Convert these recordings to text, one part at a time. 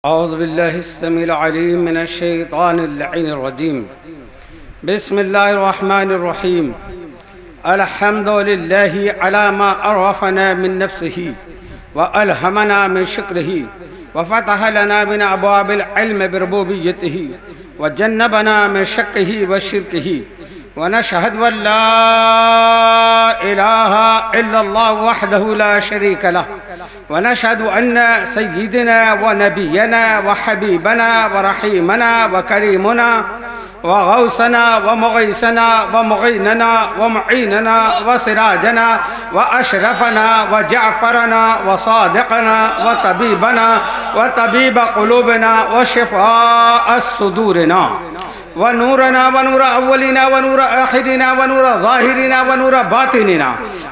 औज़ु बिल्लाहिस्समीइल अलीम मिनश्शैतानिर रजीम। बिस्मिल्लाहिर्रहमानिर्रहीम। अल्हम्दुलिल्लाहि अला मा अरफ़ना मिन नफ्सिही व अलहमना मिन शुक्रिही व फ़तह लना मिन अब्वाबिल इल्म बिरुबूबिय्यतिही व जन्नबना मिन शक्किही व शिर्किही व नशहदु अन ला इलाहा इल्लल्लाह वहदहु ला शरीका लह व नशहदु अन्न सय्यिदना व नबियना व हबीबना व रहीमना व करीमना व गौसना व मुगीसना व मुगीनना व मुईनना व सिराजना व अशरफना व जाफरना व सादिकना व तबीब क़ुलूबना व शिफ़ा सुदूरना व नूरना व नूर अव्वलिना व नूर आखिरिना व नूर ज़ाहिरिना व नूर बातिनिना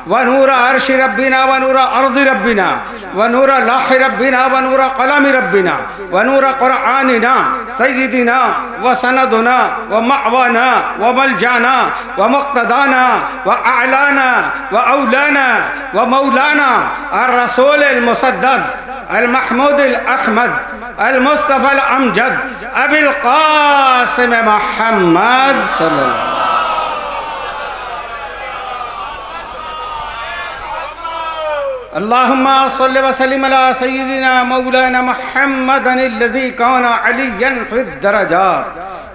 व नूर अर्श रब्बिना व नूर अर्ज़ रब्बिना व नूर लाह रब्बिना व नूर क़लम रब्बिना व नूर क़ुरआनिना सय्यिदिना व सनदना व मअवाना व मलजाना व मुक़्तदाना व अअलाना व औलाना व मौलाना ar-रसूल al-मुसद्दद al-महमूद al-अहमद al-मुस्तफ़ा al-अमजद अबिल क़ासिम मुहम्मद सल्लल्लाहु अल्लाहुम्मा सल्लि व सल्लिम अला सय्यिदिना मौलाना मुहम्मदिल्लज़ी काना अलिय्यन फ़िद दरजात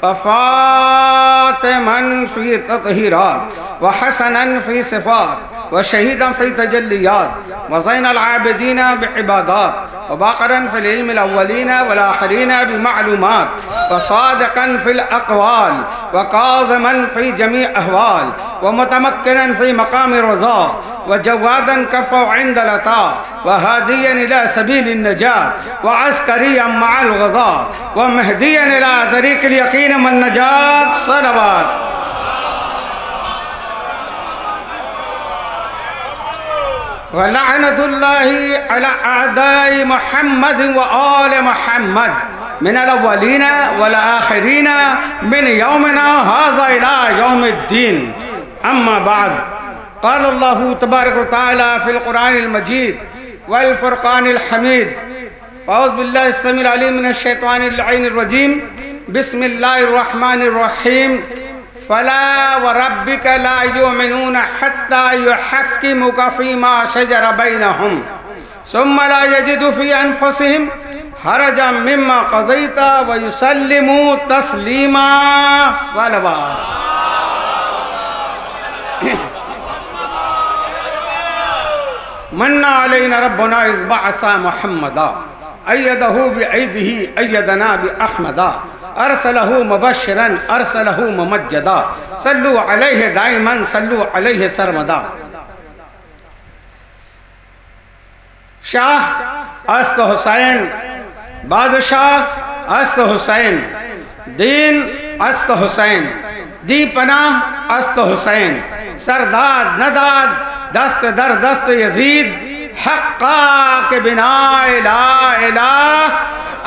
व फ़ातिमन फ़ी तत्हीरात व हसनन फ़ी सिफ़ात व शहीदन फ़ी तजल्लियात व ज़ैनल आबिदीन बिइबादात व बाक़रन फ़िल इल्मिल अव्वलीन वल आख़िरीन बिमालूमात व सादिक़न फ़िल अक़वाल व काज़िमन फ़ी जमी अहवाल व मुतमक्किनन फ़ी मक़ामि रज़ा व जवादन कफ़ इंदल अता व हादियन इला सबीलिन नजात व अस्करियन मअल ग़ज़ात व महदियन इला तरीक़िल यक़ीन वन नजात सलवात। व लअनतुल्लाहि अला अअदाइ मुहम्मद व आल मुहम्मद मिनल अव्वलीन वल आख़िरीन मिन यौमिना हाज़ा इला यौमिद्दीन। अम्मा बाद क़ाल अल्लाहु तबारक व तआला फ़िल क़ुरआनिल मजीद वल फ़ुरक़ानिल हमीद। औज़ु बिल्लाहि समीइल अलीम मिनश शैतानिर रजीम। बिस्मिल्लाहिर रहमानिर रहीम। फ़ला व रब्बिका ला युमिनूना हत्ता युहक्किमुका फ़ीमा शजर बैनहुम सुम्मा ला यजिदू फ़ी अनफ़ुसिहिम हरजन मिम्मा क़ज़ैता व युसल्लिमू तस्लीमा। सलवात। मन्ना अलैना रब्बुना इज़ बअसा मुहम्मदा अय्यदहु बिअयदिही अय्यदना बिअहमदा अरसलहु मुबश्शिरन अरसलहु मुमज्जदा सल्लु अलैहि दाइमन सल्लु अलैहि सरमदा। शाह अस्त हुसैन, बादशाह अस्त हुसैन, दीन अस्त हुसैन, दी पनाह अस्त हुसैन, सरदाद नदाद दस्त दर दस्त यजीद हक्का के बिना ला इलाह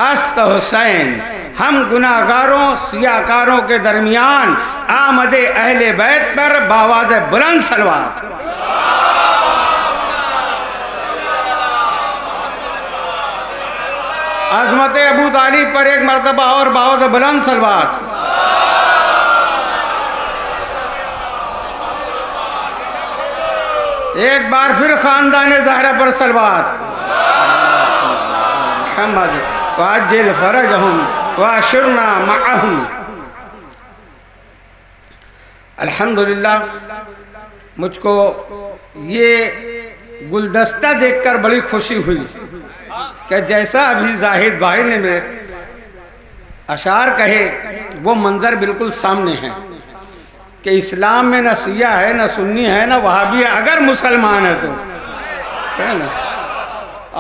अस्त हुसैन। हम गुनाहगारों सियाकारों के दरमियान आमदे अहले बैत पर बावाज़ बुलंद सलवात। अज़मत अबू तालिब पर एक मरतबा और बावाज़ बुलंद सलवात। एक बार फिर खानदान ज़हरा पर सलवात। मुहम्मद वाजिल फरजहुम वाशुरना मअहुम। अल्हम्दुलिल्लाह, मुझको ये गुलदस्ता देखकर बड़ी खुशी हुई कि जैसा अभी जाहिद भाई ने मेरे अशार कहे वो मंज़र बिल्कुल सामने है कि इस्लाम में न शिया है न सुन्नी है न वहाबी है, अगर मुसलमान है तो है ना।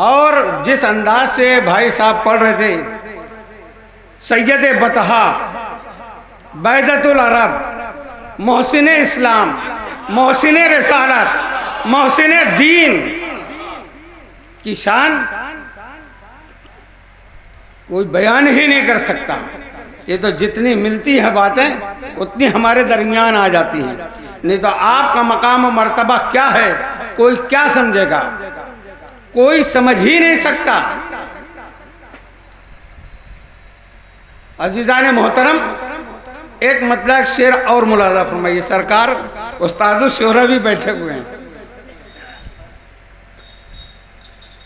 और जिस अंदाज से भाई साहब पढ़ रहे थे, सैयद बतहा, बैदतुल अरब, मोहसिन इस्लाम, मोहसिन रिसालत, मोहसिन दीन की शान कोई बयान ही नहीं कर सकता। ये तो जितनी मिलती है बातें उतनी हमारे दरमियान आ जाती हैं, नहीं तो आपका मकाम और मर्तबा क्या है कोई क्या समझेगा, कोई समझ ही नहीं सकता। अजीज़ान मोहतरम, एक मतलब शेर और मुलाजा फरमाइए। सरकार उस्ताद शोहरा भी बैठे हुए हैं।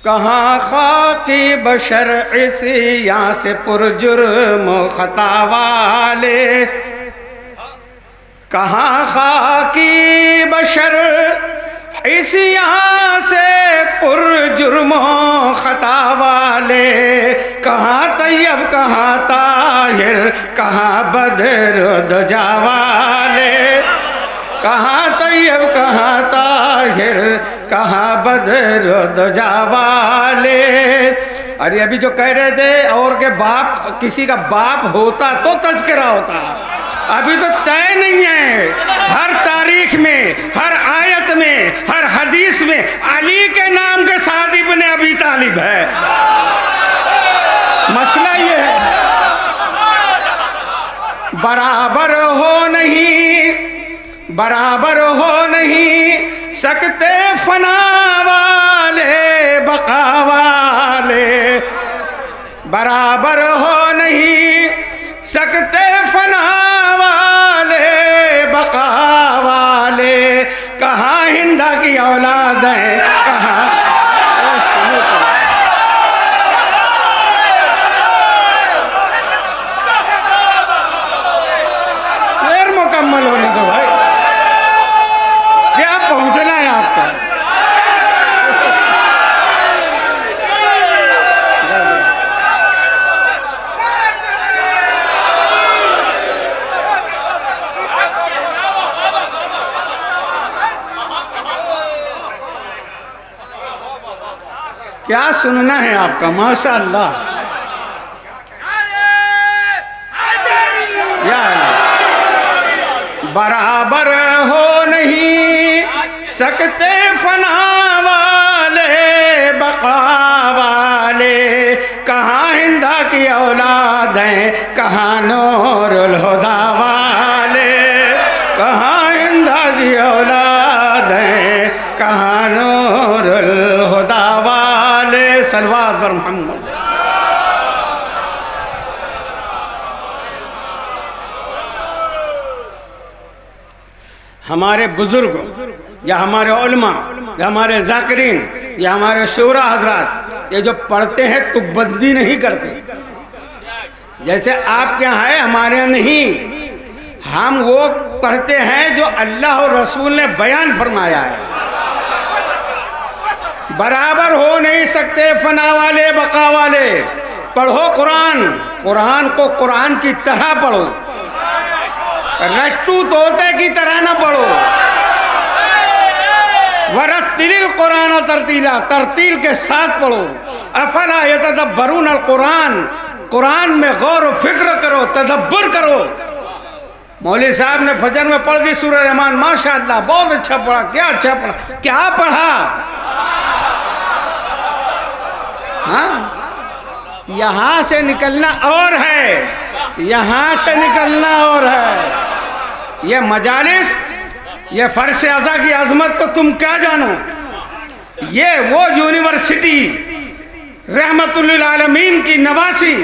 कहाँ खाकी बशर इसी यहाँ से पुरजुर्म खता वाले, कहाँ खाकी बशर इसी यहाँ से पुरजुर्म खता वाले, कहाँ तैयब कहाँ ताहिर कहाँ बदर दुजा वाले, कहाँ तैयब कहाँ ताहिर कहाँ बदर दुजा वाले। अरे अभी जो कह रहे थे और के बाप, किसी का बाप होता तो तज़किरा होता, अभी तो तय नहीं है। हर तारीख में, हर आयत में, हर हदीस में अली के नाम के साथ इब्ने अबी तालिब है। मसला ये है, बराबर हो नहीं, बराबर हो नहीं सकते फना वाले बका वाले, बराबर हो नहीं सकते फना वाले बका वाले, कहाँ हिंदा की औलाद है, कहाँ देर मुकम्मल होने दो भाई, क्या पहुंचना है आपका। क्या सुनना है आपका, माशाअल्लाह। या बराबर हो नहीं सकते फना वाले बका वाले, कहाँ हिंदा की औलाद हैं, कहाँ नूरुल हुदा वाले, कहाँ हिंदा की औलाद हैं, कहाँ नूरुल हुदा वाले। सलवात पर मोहम्मद। हमारे बुजुर्ग या हमारे उलमा या हमारे ज़ाकिरीन या हमारे शूरा हजरात, ये जो पढ़ते हैं तुकबंदी नहीं करते। जैसे आपके यहाँ है, हमारे यहाँ नहीं। हम वो पढ़ते हैं जो अल्लाह और रसूल ने बयान फरमाया है। बराबर हो नहीं सकते फना वाले बका वाले। पढ़ो कुरान, कुरान को कुरान की तरह पढ़ो, रट्टू तोते की तरह ना पढ़ो। वरत्तिलिल कुरान तरतीला, तरतील के साथ पढ़ो। अफला यतदब्बरून अल कुरान, कुरान में गौर व फिक्र करो, तदब्बर करो। मौलवी साहब ने फजर में पढ़ दी सूरह रहमान, माशाअल्लाह बहुत अच्छा पढ़ा। क्या अच्छा पढ़ा, क्या पढ़ा। हाँ, यहाँ से निकलना और है, यहाँ से निकलना और है। ये मजालिस, ये फर्श अज़ा की अजमत को तुम क्या जानो। ये वो यूनिवर्सिटी रहमतुल लिल आलमीन की नवासी,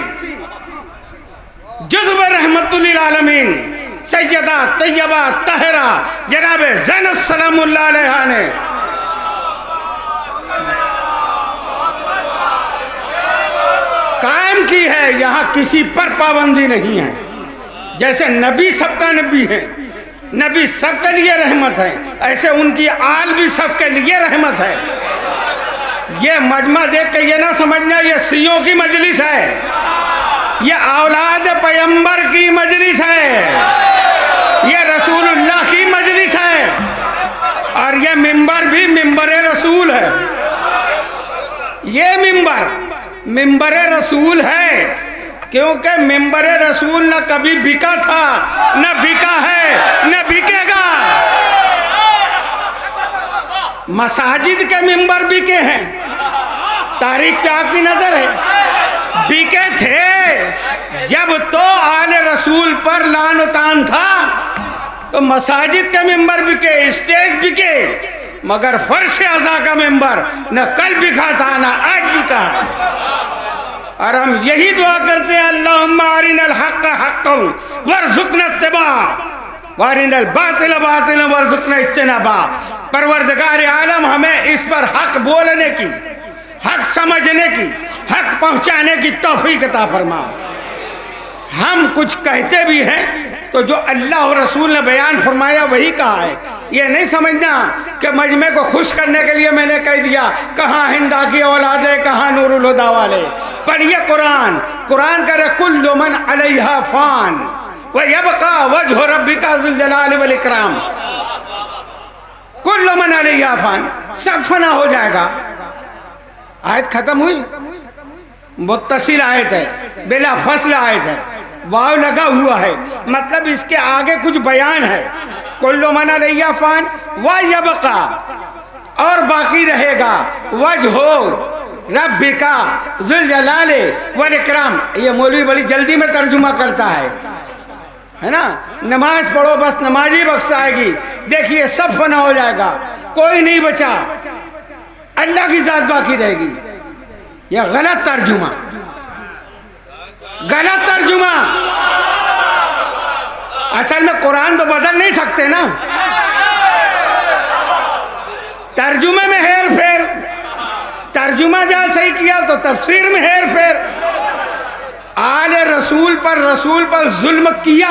जुज़्व रहमतुल लिल आलमीन सैयदा तैयबा ताहिरा जनाब ज़ैनब सलामुल्लाह अलैहा ने कायम की है। यहाँ किसी पर पाबंदी नहीं है। जैसे नबी सबका नबी है, नबी सबके लिए रहमत है, ऐसे उनकी आल भी सबके लिए रहमत है। ये मजमा देख के ये ना समझना ये सियों की मजलिस है, ये औलाद पैगंबर की मजलिस है, ये रसूलुल्लाह की मजलिस है, और ये मिंबर भी मिंबर रसूल है। ये मिंबर रसूल है, क्योंकि मिंबर रसूल न कभी बिका था, न बिका है, न बिकेगा। मसाजिद के मिंबर बिके हैं, तारीख पे आपकी नजर है। बिके थे जब तो आले रसूल पर लान तान था, तो मसाजिद के मिंबर बिके, स्टेज बिके, मगर फर्श अज़ा का मिंबर न कल बिका था न आज बिका। और हम यही दुआ करते हैं, अल्लाहुम्मा अरिनल हक़ हक़्क़ हक़्क़न वरज़ुक़ना इत्तिबा वरिनल बातिल बातिलन वरज़ुक़ना इज्तनाबा। परवरदिगार आलम हमें इस पर हक बोलने की, हक समझने की, हक पहुंचाने की तौफीक अता फरमा। हम कुछ कहते भी हैं तो जो अल्लाह और रसूल ने बयान फरमाया वही कहा है। ये नहीं समझना कि मजमे को खुश करने के लिए मैंने कह दिया कहाँ हिंदा की औलाद है, कहाँ नूरुल हुदा वाले। पढ़िए कुरान, कुरान करे कुल्लु मन अलैहा फान व यबका वजहु रब्बिका ज़ुल जलाल वल इकराम। कुल्लु मन अलैहा फान, सब फना हो जाएगा। आयत खत्म हुई, मुत्तसिल आयत है, बिला फसल आयत है, वाव लगा हुआ है, मतलब इसके आगे कुछ बयान है। कुल्लु मन अलैहा फान व यबका, और बाकी रहेगा वजहो रब्बिका ज़ुल जलाल वल इकराम। ये मौलवी बड़ी जल्दी में तर्जुमा करता है ना। नमाज पढ़ो बस नमाजी बख्श आएगी। देखिए सब फना हो जाएगा, कोई नहीं बचा, अल्लाह की जात बाकी रहेगी। यह गलत तर्जुमा, गलत तर्जुमा। असल में कुरान तो बदल नहीं सकते ना, तर्जुमे में हेर फेर। तर्जुमा जहाँ सही किया तो तफसीर में हेर फेर। आले रसूल पर जुल्म किया,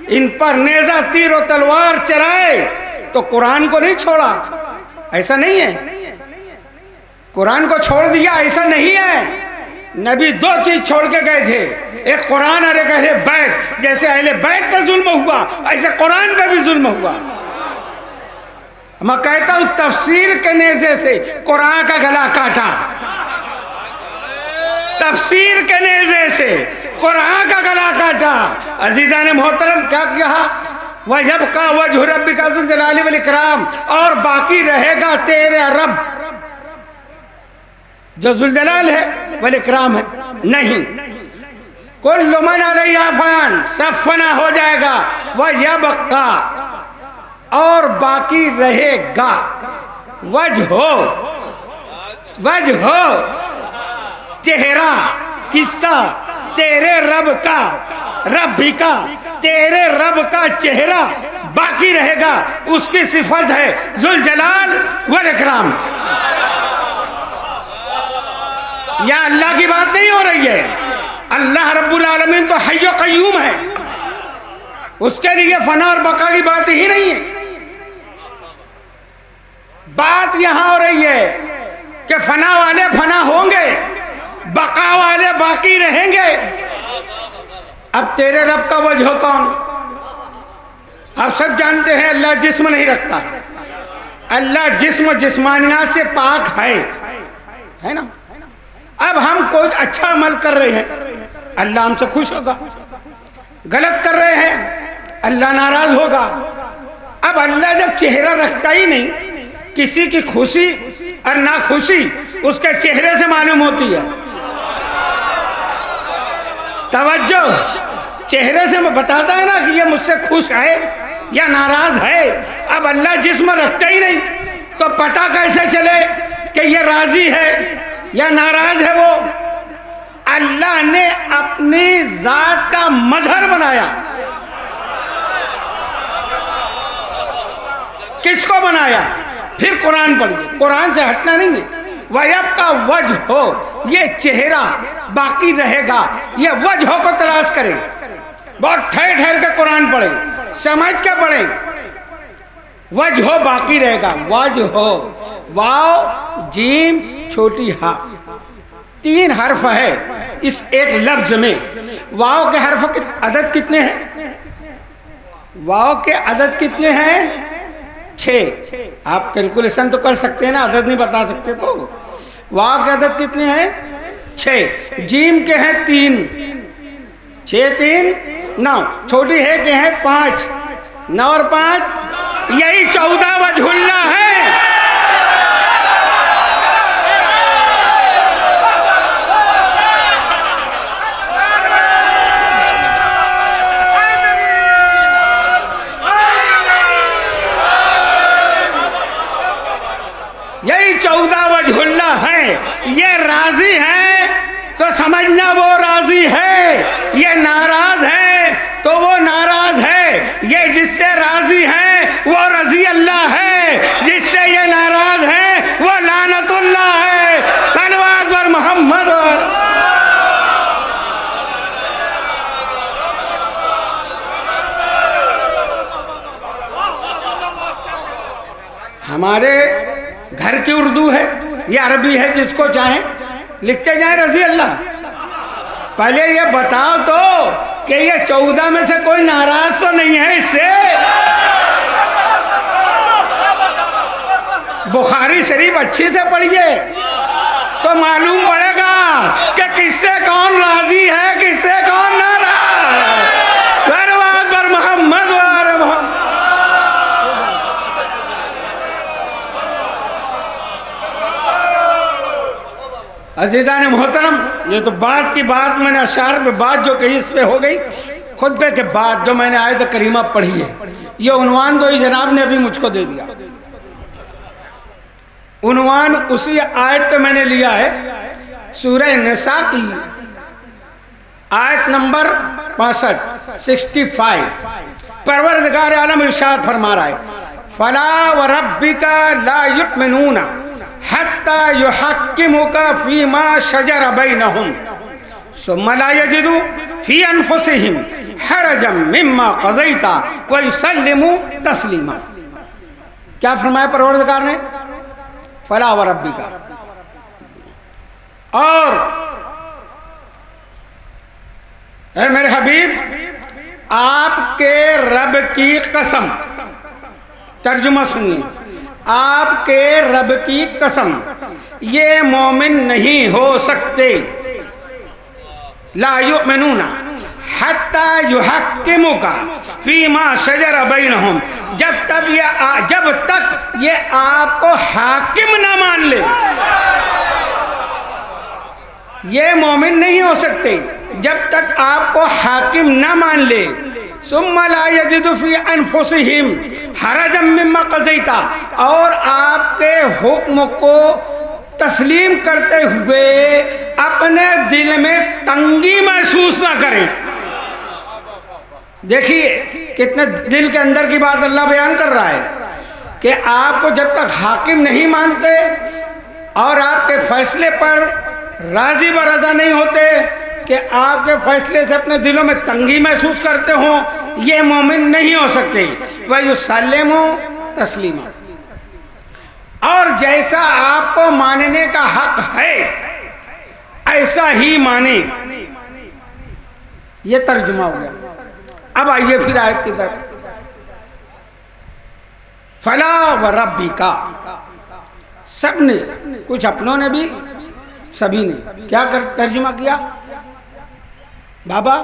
इन पर नेजा तीर और तलवार चलाए तो कुरान को नहीं छोड़ा, ऐसा नहीं है। कुरान को छोड़ दिया ऐसा नहीं है। नबी दो चीज छोड़ के गए थे, एक कुरान और एक अहले बैत। जैसे अहले बैत पे जुल्म हुआ ऐसे कुरान पे भी जुल्म हुआ। मैं कहता हूं तफसीर के नेज़े से कुरान का गला काटा, तफसीर के नेज़े से कुरान का गला काटा। अजीजा ने मोहतरम क्या कहा, वह यबका वजहु रब्बिका ज़ुल जलाली वल इकराम, और बाकी रहेगा तेरे रब जो ज़ुल जलाल है वल इकराम है। नहीं, कुल्लु मन अलैहा फान, सब फना हो जाएगा। वह यबका, और बाकी रहेगा वजहो, वजहो चेहरा किसका, तेरे रब का, रब्बी का, तेरे रब का चेहरा बाकी रहेगा। उसकी सिफत है ज़ुल जलाल वल इकराम। या अल्लाह की बात नहीं हो रही है। अल्लाह रब्बुल आलमीन तो हय्य क़य्यूम है, उसके लिए फना और बका की बात ही नहीं है। बात यहां हो रही है कि फना वाले फना होंगे, बका वाले बाकी रहेंगे। अब तेरे रब का वजह कौन? आप सब जानते हैं अल्लाह जिस्म नहीं रखता। अल्लाह जिस्म जिस्मानियात से पाक है ना। अब हम कोई अच्छा अमल कर रहे हैं, अल्लाह हमसे खुश होगा। गलत कर रहे हैं, अल्लाह नाराज होगा। अब अल्लाह जब चेहरा रखता ही नहीं, किसी की खुशी और नाखुशी उसके चेहरे से मालूम होती है। तवज्जो, चेहरे से मैं बताता है ना कि ये मुझसे खुश है या नाराज है। अब अल्लाह जिस्म रखता ही नहीं तो पता कैसे चले कि ये राजी है या नाराज है। वो अल्लाह ने अपनी जात का मजहर बनाया। किसको बनाया? फिर कुरान पढ़िए, कुरान से हटना नहीं है। वयब का वजह हो, ये चेहरा बाकी रहेगा। ये वजह को तलाश करें, बहुत ठहर ठहर के कुरान पढ़े, समझ के पढ़े। वजह बाकी रहेगा। वजह, वाव जीम छोटी हा, 3 हर्फ है इस एक लफ्ज में। वाव के हर्फ के अदद कितने हैं? वाव के अदद कितने हैं? 6। आप कैलकुलेशन तो कर सकते हैं ना, अदद नहीं बता सकते तो। वाव के अदद कितने हैं? 6। जीम के हैं 3, 6 3 9। छोटी है के हैं 5, 9 और 5, यही 14 वजहुल्लाह है। यही 14 वजहुल्लाह है। ये राजी है तो समझना वो राजी है, ये नाराज हमारे घर की उर्दू है, ये अरबी है, जिसको चाहे लिखते जाए रजी अल्लाह। पहले ये बताओ तो कि ये 14 में से कोई नाराज तो नहीं है इससे? बुखारी शरीफ अच्छी से पढ़िए तो मालूम पड़ेगा कि किससे कौन राजी है, किससे कौन नाराज। सरवात पर मोहम्मद वाले मोहम्मद। अजीज़ान मोहतरम, ये तो बात की बात, मैंने अशार में बात जो कही इस पे हो गई। खुतबे के बाद जो मैंने आयत करीमा पढ़ी है, ये उन्वान तो जनाब ने अभी मुझको दे दिया। उन्वान उसी आयत पे मैंने लिया है, सूरह निसा की आयत नंबर 65 परवरदिगार आलम इरशाद फरमा रहा है, फला व रब्बिका ला युमिनूना हत्ता युहक्किमुका फीमा शजर बैनहुम सुम्मा ला यजिदू फी अनफुसिहिम हरजम मिम्मा क़ज़ैता व युसल्लिमू तस्लीमा। क्या फरमाया परवरदिगार ने? फला व रब्बिका, और ऐ मेरे हबीब, आपके रब की कसम। तर्जुमा सुनिए, आपके रब की कसम, ये मोमिन नहीं हो सकते। ला युमिनूना हत्ता युहक्किमुका फीमा शजर बैनहुम, जब तक ये आपको हाकिम ना मान ले, ये मोमिन नहीं हो सकते जब तक आपको हाकिम ना मान ले। सुम्मा ला यजिदु फी अनफुसिहिम हरजम मिम्मा क़ज़ैता, और आपके हुक्म को तस्लीम करते हुए अपने दिल में तंगी महसूस ना करें। देखिए कितने दिल के अंदर की बात अल्लाह बयान कर रहा है कि आपको जब तक हाकिम नहीं मानते और आपके फैसले पर राजी व रज़ा नहीं होते, कि आपके फैसले से अपने दिलों में तंगी महसूस करते हो, ये मोमिन नहीं हो सकते। वह युसल्लिमू तस्लीमा, और जैसा आपको मानने का हक है ऐसा ही माने। ये तर्जुमा हो गया। अब आइए फिर आयत की तरफ। फला व रब्बिका, सबने, कुछ अपनों ने भी, सभी ने क्या कर तर्जुमा किया बाबा?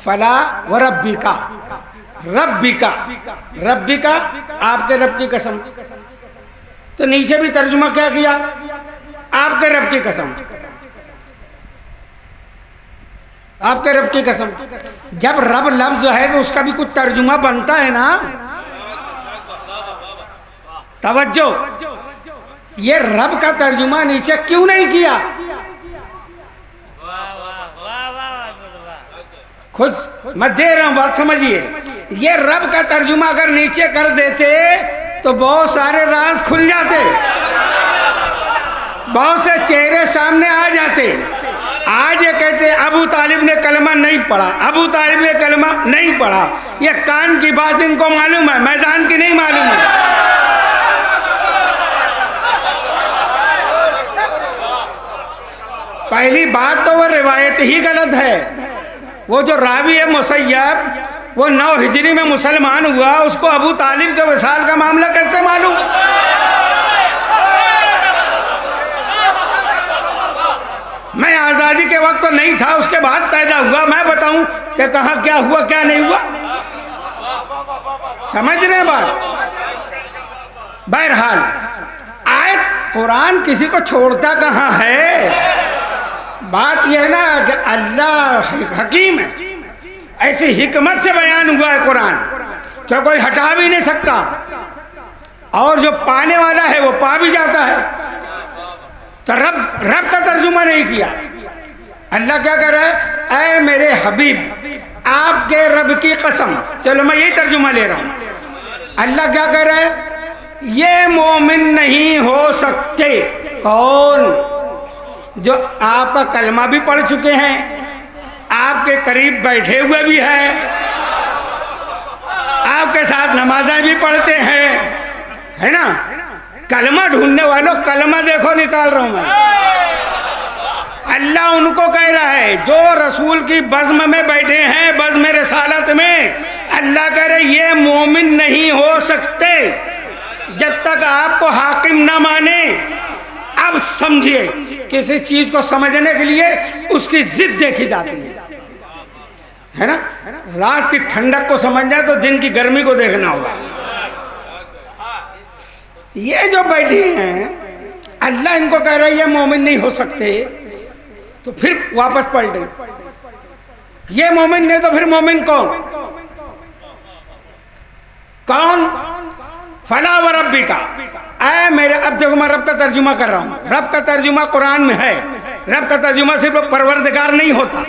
फला व रब्बिका, रब्बिका, रब्बिका आपके रब की कसम। तो नीचे भी तर्जुमा क्या किया? आपके रब की कसम, आपके रब की कसम। जब रब लफ्ज है तो उसका भी कुछ तर्जुमा बनता है ना। तवज्जो, ये रब का तर्जुमा नीचे क्यों नहीं किया? खुद मैं दे रहा हूं, बात समझिए। ये रब का तर्जुमा अगर नीचे कर देते तो बहुत सारे राज खुल जाते, बहुत से चेहरे सामने आ जाते। आज ये कहते अबू तालिब ने कलमा नहीं पढ़ा, अबू तालिब ने कलमा नहीं पढ़ा। ये कान की बात इनको मालूम है, मैदान की नहीं मालूम है। पहली बात तो वो रिवायत ही गलत है। वो जो रावी है मुसय्यब, वो 9 हिजरी में मुसलमान हुआ, उसको अबू तालिब के विसाल का मामला कैसे मालूम? मैं आज़ादी के वक्त तो नहीं था, उसके बाद पैदा हुआ। मैं बताऊं कि कहाँ क्या हुआ क्या नहीं हुआ? समझ रहे बात? बहरहाल आयत कुरान किसी को छोड़ता कहाँ है। बात यह है ना कि अल्लाह हकीम है, ऐसी हिकमत से बयान हुआ है कुरान, क्या कोई हटा भी नहीं सकता, और जो पाने वाला है वो पा भी जाता है। तो रब का तर्जुमा नहीं किया। अल्लाह क्या कर रहा है? ऐ मेरे हबीब, आपके रब की कसम। चलो मैं यही तर्जुमा ले रहा हूं। अल्लाह क्या कर रहा है? ये मोमिन नहीं हो सकते। कौन? जो आपका कलमा भी पढ़ चुके हैं, आपके करीब बैठे हुए भी हैं, आपके साथ नमाजें भी पढ़ते हैं, है ना? कलमा ढूंढने वालों, कलमा देखो निकाल रहा हूं मैं। अल्लाह उनको कह रहा है जो रसूल की बज़्म में बैठे हैं, बज़्म रिसालत में, अल्लाह कह रहे ये मोमिन नहीं हो सकते जब तक आपको हाकिम ना माने। अब समझिए, किसी चीज को समझने के लिए उसकी जिद देखी जाती है ना। रात की ठंडक को समझना है तो दिन की गर्मी को देखना होगा। ये जो बैठी हैं, अल्लाह इनको कह रहा है ये मोमिन नहीं हो सकते, तो फिर वापस पलटे, ये मोमिन नहीं तो फिर मोमिन कौन? कौन? फला व रब्बी का, ऐ मेरे, अब देखो मैं रब का तर्जुमा कर रहा हूं। रब का तर्जुमा कुरान में है। रब का तर्जुमा सिर्फ परवरदिगार नहीं होता,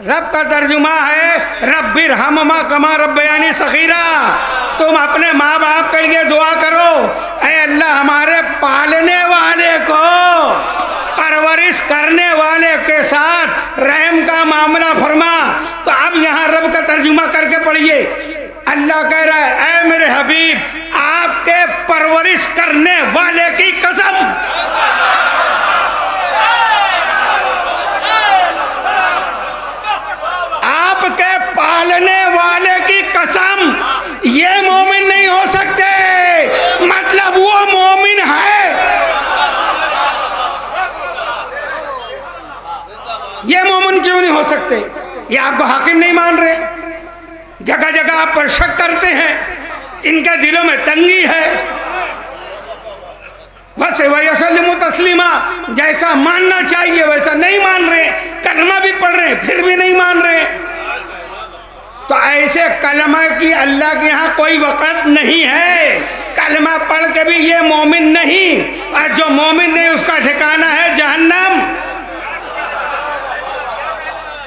रब का तर्जुमा है रब्बिरहम्हुमा कमा रब्बयानी सगीरा। तुम अपने माँ बाप के लिए दुआ करो, ऐ अल्लाह हमारे पालने वाले को, परवरिश करने वाले के साथ रहम का मामला फरमा। तो अब यहाँ रब का तर्जुमा करके पढ़िए। अल्लाह कह रहा है ऐ मेरे हबीब, आपके परवरिश करने वाले की कसम, आपके पालने वाले की कसम, ये मोमिन नहीं हो सकते। मतलब वो मोमिन है, ये मोमिन क्यों नहीं हो सकते? ये आपको हाकिम नहीं मान रहे, जगह जगह आप पर शक करते हैं, इनके दिलों में तंगी है। वैसे वयसल्लिमु तस्लीमा, जैसा मानना चाहिए वैसा नहीं मान रहे, कलमा भी पढ़ रहे फिर भी नहीं मान रहे। तो ऐसे कलमा की अल्लाह के यहाँ कोई वक़्त नहीं है। कलमा पढ़ के भी ये मोमिन नहीं, और जो मोमिन नहीं उसका ठिकाना है जहन्नम।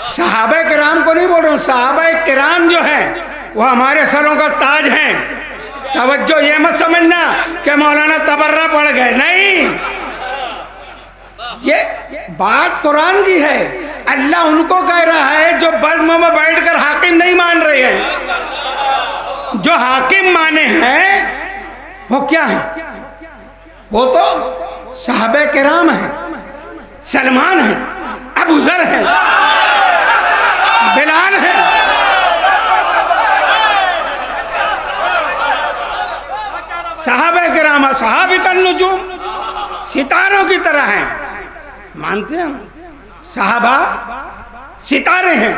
सहाबा किराम को नहीं बोल रहा हूँ, सहाबा किराम जो हैं वो हमारे सरों का ताज हैं। तवज्जो ये मत समझना कि मौलाना तबर्रा पड़ गए, नहीं, ये बात कुरान की है। अल्लाह उनको कह रहा है जो बज़्म में बैठकर हाकिम नहीं मान रहे हैं। जो हाकिम माने हैं वो क्या है? वो तो सहाबा किराम हैं, सलमान हैं, अबू ज़र हैं, बिलाल है, सहाबा किराम सहाबिकन नुजूम, सितारों की तरह हैं। मानते हैं सहाबा सितारे हैं,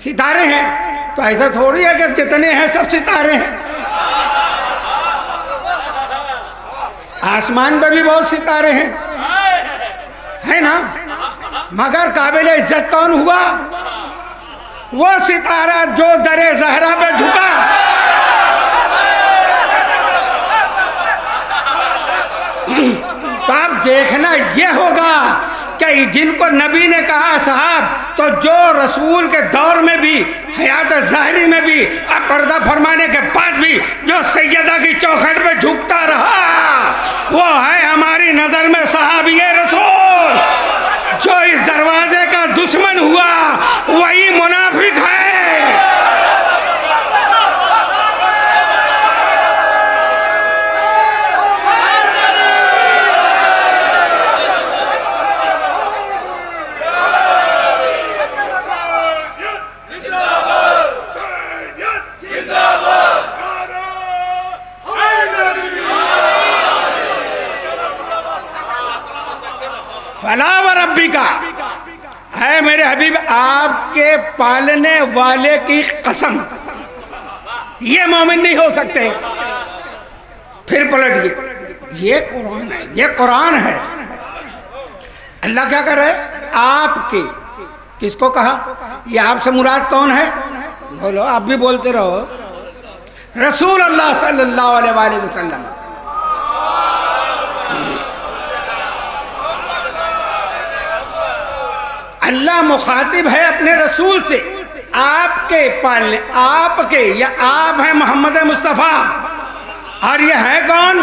सितारे हैं। तो ऐसा थोड़ी है कि जितने हैं सब सितारे हैं। आसमान पे भी बहुत सितारे हैं, है ना। मगर काबिल इज्जत कौन हुआ? वो सितारा जो दरे ज़हरा पे झुका। तो आप देखना ये होगा कि जिनको नबी ने कहा साहब, तो जो रसूल के दौर में भी, हयात ज़ाहरी में भी, अब पर्दा फरमाने के बाद भी जो सैयदा की चौखट पे झुकता रहा, वो है हमारी नज़र में सहाबी रसूल। जो इस दरवाजे का दुश्मन हुआ वही मुनाफिक है। फला व रब्बी का, है मेरे हबीब आपके पालने वाले की कसम, ये मोमिन नहीं हो सकते। फिर पलट ये कुरान है, ये कुरान है। अल्लाह क्या कर रहा है? आपके, किसको कहा? ये आपसे मुराद कौन है? बोलो, आप भी बोलते रहो। रसूल अल्लाह सल्लल्लाहु अलैहि वसल्लम। अल्लाह मुखातिब है अपने रसूल से, आपके पालने, आपके, या आप हैं मोहम्मद मुस्तफ़ा, और ये है कौन?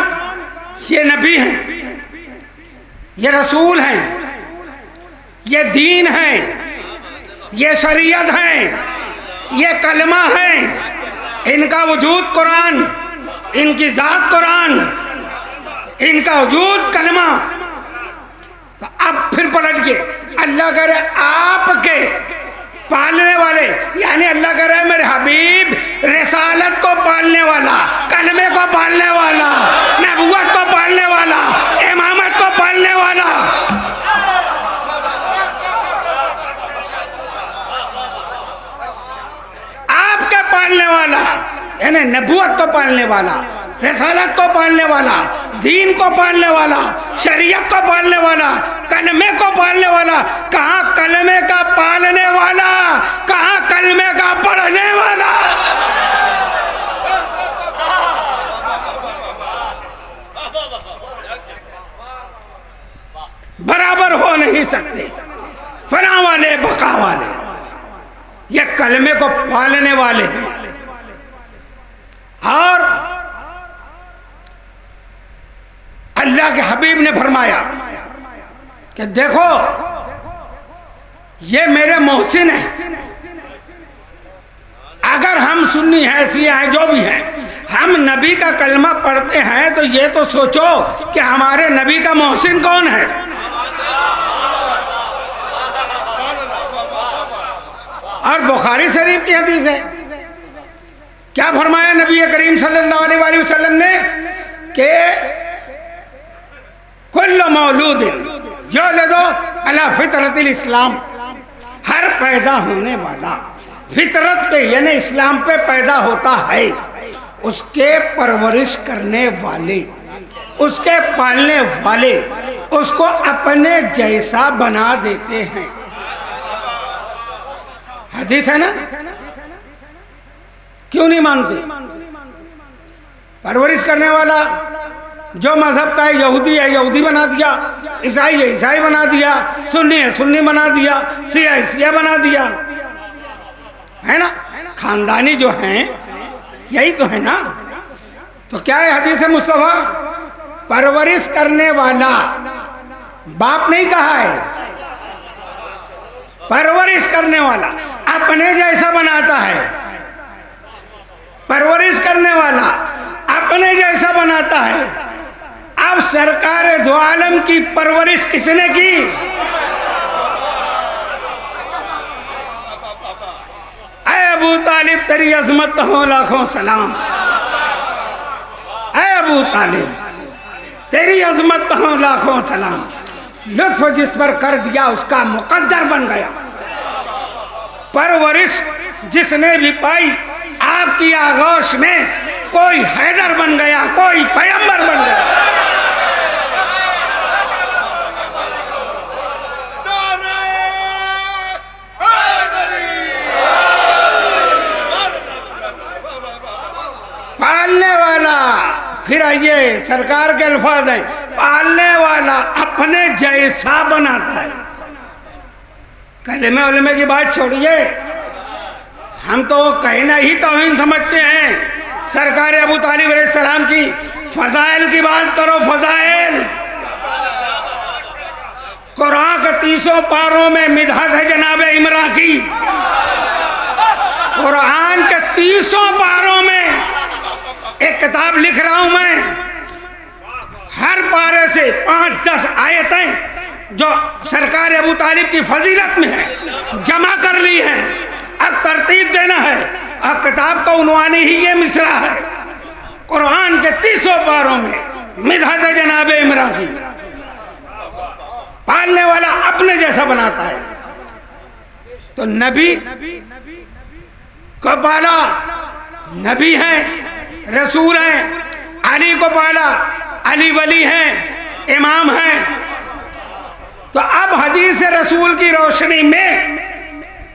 ये नबी हैं, ये रसूल हैं, ये दीन हैं, ये शरीयत हैं, ये कलमा है, इनका वजूद कुरान, इनकी ज़ात कुरान, इनका वजूद कलमा। तो अब फिर पलट के अल्लाह करे आपके पालने वाले, यानी अल्लाह कह रहा है मेरे हबीब रिसालत को पालने वाला, कलमे को पालने वाला, नबुवत को पालने वाला, इमामत को पालने वाला। आपके पालने वाला यानी नबुवत को पालने वाला, रिसालत को पालने वाला, दीन को पालने वाला, शरीयत को पालने वाला, कलमे को पालने वाला। कहाँ कलमे का पालने वाला, कहाँ कलमे का पढ़ने वाला। बराबर हो नहीं सकते। फना वाले बका वाले ये कलमे को पालने वाले हैं। और अल्लाह के हबीब ने फरमाया कि देखो ये मेरे मोहसिन हैं। अगर हम सुन्नी हैं, शिया हैं, जो भी हैं, हम नबी का कलमा पढ़ते हैं तो ये तो सोचो कि हमारे नबी का मोहसिन कौन है। और बुखारी शरीफ की हदीस है, क्या फरमाया नबी करीम सल्लल्लाहु अलैहि वसल्लम ने कि कुल्लु मौलूदिन युलदु अला फितरतिल इस्लाम, हर पैदा होने वाला फितरत पे यानी इस्लाम पे पैदा होता है। उसके परवरिश करने वाले, उसके पालने वाले उसको अपने जैसा बना देते हैं। हदीस है ना, क्यों नहीं मानते? परवरिश करने वाला जो मजहब का है, यहूदी है यहूदी बना दिया, ईसाई है ईसाई बना दिया, सुन्नी है सुन्नी बना दिया, शिया है शिया बना दिया, है ना। खानदानी जो हैं यही तो है ना। तो क्या है हदीस मुस्तफा? परवरिश करने वाला, बाप नहीं कहा है, परवरिश करने वाला अपने जैसा बनाता है। परवरिश करने वाला अपने जैसा बनाता है। अब सरकार दो आलम की परवरिश किसने की? ऐ अबू तालिब तेरी अजमत हो लाखों सलाम। ऐ अबू तालिब तेरी अजमत हो लाखों सलाम। लुत्फ जिस पर कर दिया उसका मुकद्दर बन गया। परवरिश जिसने भी पाई आपकी आगोश में कोई हैदर बन गया, कोई पैगंबर बन गया। पालने वाला, फिर आइए सरकार के अल्फाज है, पालने वाला अपने जैसा बनाता है। कलमे उलमे की बात छोड़िए, हम तो कहना ही तौहीन समझते हैं। सरकार अबू तालिब अलैहिस्सलाम की फजाइल की बात करो, फजाइल। कुरान के 30 पारों में मिदहत है जनाब इमरा की। कुरान के 30 पारों में एक किताब लिख रहा हूं मैं, हर पारे से 5-10 आयतें जो सरकार अबू तालिब की फजीलत में है जमा कर ली है। अब तरतीब देना है। अब किताब का उन्वान ही ये मिसरा है, कुरान के 30 पारों में मिदहत जनाब इमरा की। पालने वाला अपने जैसा बनाता है। तो नबी को पाला, नबी हैं, रसूल हैं। अली को पाला, अली वली हैं, इमाम हैं। तो अब हदीस रसूल की रोशनी में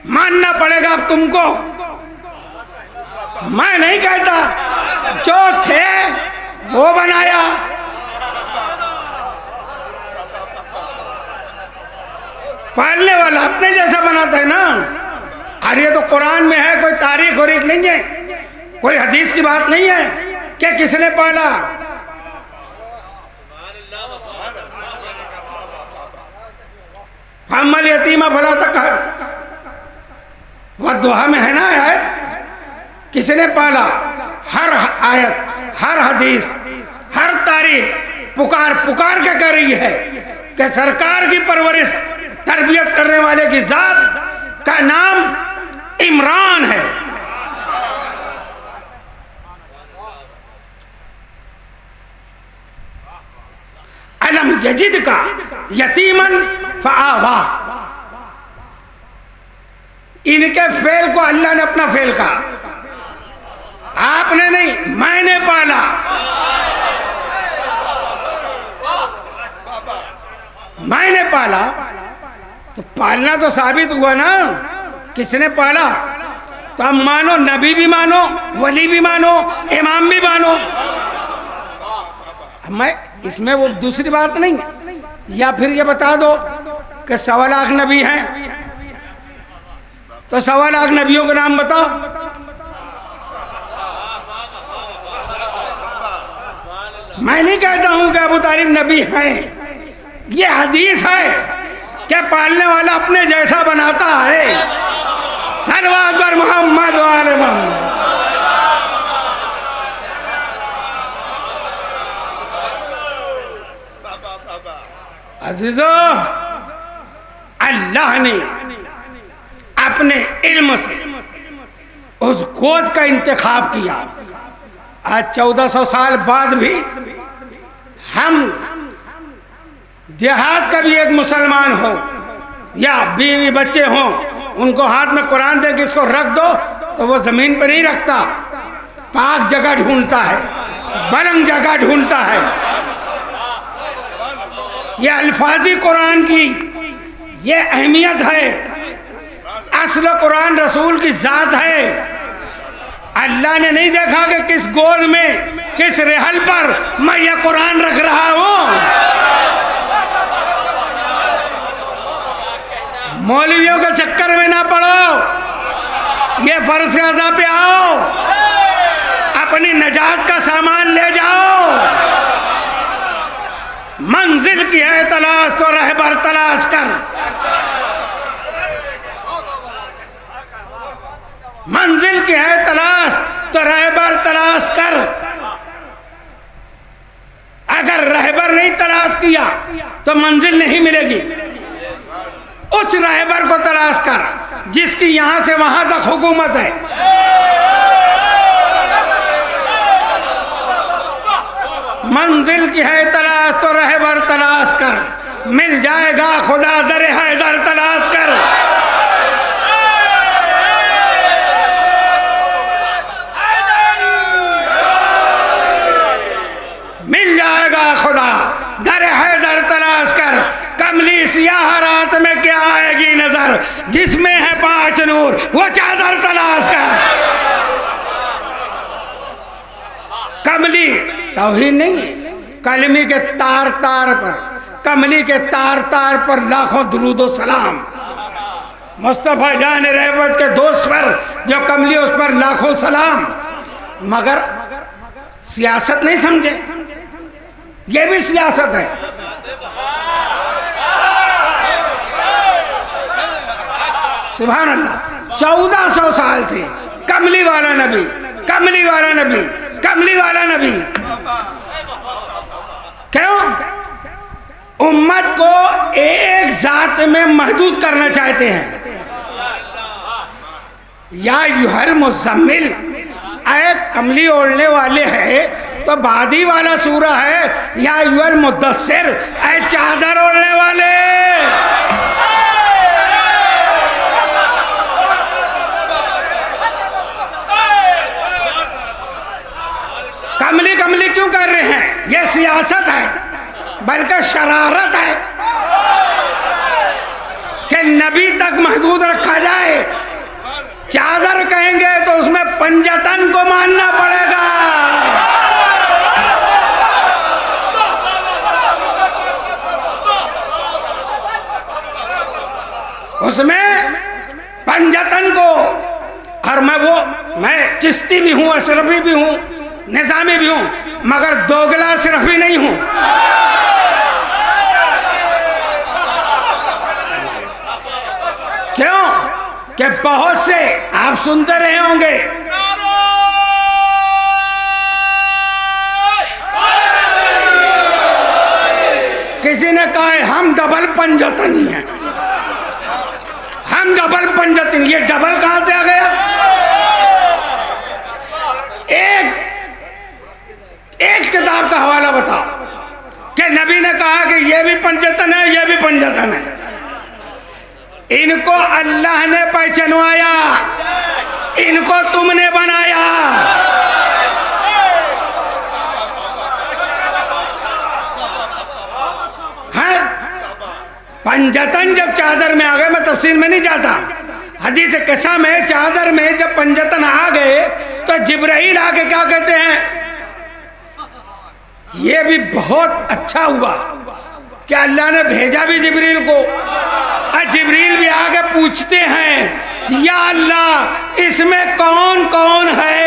मानना पड़ेगा अब तुमको। मैं नहीं कहता, जो थे वो बनाया। पालने वाला अपने जैसा बनाता है ना। अरे ये तो कुरान में है, कोई तारीख और नहीं है, कोई हदीस की बात नहीं है कि किसने पाला। अम्मल यतीमा फला तकहर, वद्दुहा में है ना आयत, किसने पाला। हर आयत, हर हदीस, हर तारीख पुकार पुकार के कह रही है कि सरकार की परवरिश तरबियत करने वाले की जात का नाम इमरान है। अलम यजिद का यतीमन फआवा, इनके फेल को अल्लाह ने अपना फेल कहा, आपने नहीं, मैंने पाला। मैंने पाला तो पालना तो साबित हुआ ना, किसने पाला? तो अब मानो, नबी भी मानो, वली भी मानो, इमाम भी मानो। मैं इसमें वो दूसरी बात नहीं, या फिर ये बता दो कि 1.25 लाख नबी हैं, तो 1.25 लाख नबियों के नाम बताओ। मैं नहीं कहता हूं कि अबू तालिब नबी हैं, ये हदीस है कि पालने वाला अपने जैसा बनाता है। सल्लल्लाहु मोहम्मद वाले मोहम्मद। अजीजों, अल्लाह ने अपने इल्म से उस गोद का इंतखाब किया। आज 1400 साल बाद भी हम देहात का भी एक मुसलमान हो या बीवी बच्चे हों, उनको हाथ में कुरान दे के इसको रख दो तो वो जमीन पर नहीं रखता, पाक जगह ढूंढता है, बलंग जगह ढूंढता है। ये अल्फाजी कुरान की ये अहमियत है। असल कुरान रसूल की जात है। अल्लाह ने नहीं देखा कि किस गोद में, किस रेहल पर मैं ये कुरान रख रहा हूं। मौलवियों के चक्कर में ना पड़ो, ये फर्ज अदा पे आओ, अपनी नजात का सामान ले जाओ। मंजिल की है तलाश तो रहबर तलाश कर, मंजिल की है तलाश तो रहबर तलाश कर। अगर रहबर नहीं तलाश किया तो मंजिल नहीं मिलेगी। उस रहबर को तलाश कर जिसकी यहां से वहां तक हुकूमत है। मंजिल की है तलाश तो रहबर तलाश कर, मिल जाएगा खुदा दर हैदर तलाश कर। मिल जाएगा खुदा दर हैदर तलाश कर। कमली सियाह रात में क्या आएगी नजर, जिसमें है 5 नूर वो चादर तलाश कर। कमली तौहीद नहीं है, कलमी के तार तार पर, कमली के तार तार पर लाखों दुरूद सलाम। मुस्तफा जान रहमत के दोस्त पर जो कमली, उस पर लाखों सलाम। मगर सियासत नहीं समझे, ये भी सियासत है। सुभान अल्लाह। 1400 साल थे, कमली वाला नबी, कमली वाला नबी, कमली वाला नबी। क्यों? उम्मत को एक जात में महदूद करना चाहते हैं। या युहल मुज़म्मिल, आए कमली ओढ़ने वाले हैं तो बादी वाला सूरा है। या युहल मुद्दस्सिर, आए चादर ओढ़ने वाले। कमली कमली क्यों कर रहे हैं? यह सियासत है, बल्कि शरारत है कि नबी तक महदूद रखा जाए। चादर कहेंगे तो उसमें पंजतन को मानना पड़ेगा। उसमें पंजतन को। और मैं चिश्ती भी हूं, अशरफी भी हूं, निजामी भी हूं, मगर दोगला अशरफी नहीं हूं। क्यों? कि बहुत से आप सुनते रहे होंगे, किसी ने कहा है हम डबल पंजतनी हैं, हम डबल पंजतनी। ये डबल कहां से आ गया? एक किताब का हवाला बताओ कि नबी ने कहा कि ये भी पंजतन है, ये भी पंजतन है। इनको अल्लाह ने पहचानवाया, इनको तुमने बनाया। है पंजतन जब चादर में आ गए, मैं तफसील में नहीं जाता, हदीस कसम है चादर में जब पंजतन आ गए तो जिब्राइल आके क्या कहते हैं, ये भी बहुत अच्छा हुआ कि अल्लाह ने भेजा भी जिब्रील को। और जिब्रील भी आगे पूछते हैं या अल्लाह इसमें कौन कौन है।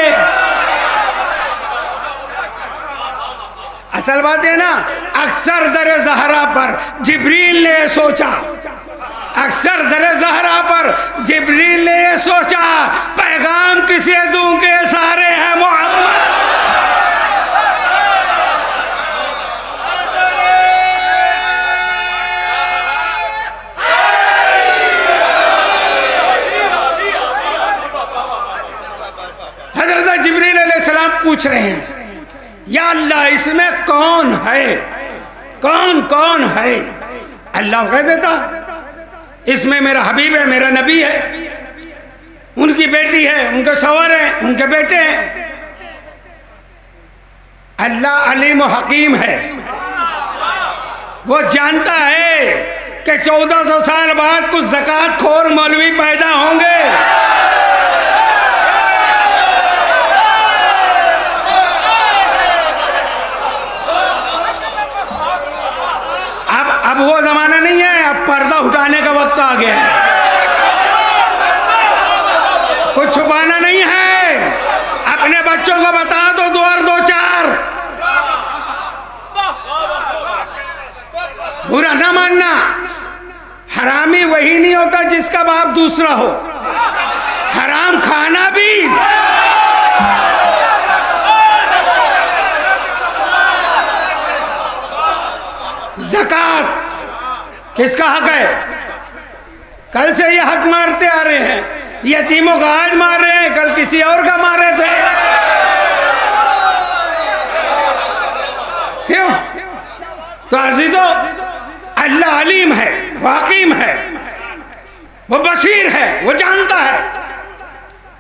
असल बात है ना, अक्सर दरे ज़हरा पर जिब्रील ने सोचा, अक्सर दरे ज़हरा पर जिब्रील ने ये सोचा पैगाम किसे दूं के सारे हैं मोहम्मद। हजरत जिब्रील अलैहिस्सलाम पूछ रहे हैं या अल्लाह इसमें कौन है, कौन कौन है। अल्लाह कह देता इसमें मेरा हबीब है, मेरा नबी है, उनकी बेटी है, उनके शौहर है, उनके बेटे हैं। अल्लाह अलीम व हकीम है, वो जानता है कि 1400 साल बाद कुछ ज़कात खोर मौलवी पैदा होंगे। अब वो जमाना नहीं है, अब पर्दा उठाने का वक्त आ गया है, कुछ छुपाना नहीं है। अपने बच्चों को बता दो 2 और 2 4, बुरा ना मानना। हरामी वही नहीं होता जिसका बाप दूसरा हो, हराम खाना भी। ज़कात किसका हक है? कल से ये हक मारते आ रहे हैं, यतीमों का आज मार रहे हैं, कल किसी और का मार रहे थे। क्यों? तो अजीजों, अल्लाह अलीम है, वाकीम है, वो बसीर है, वो जानता है।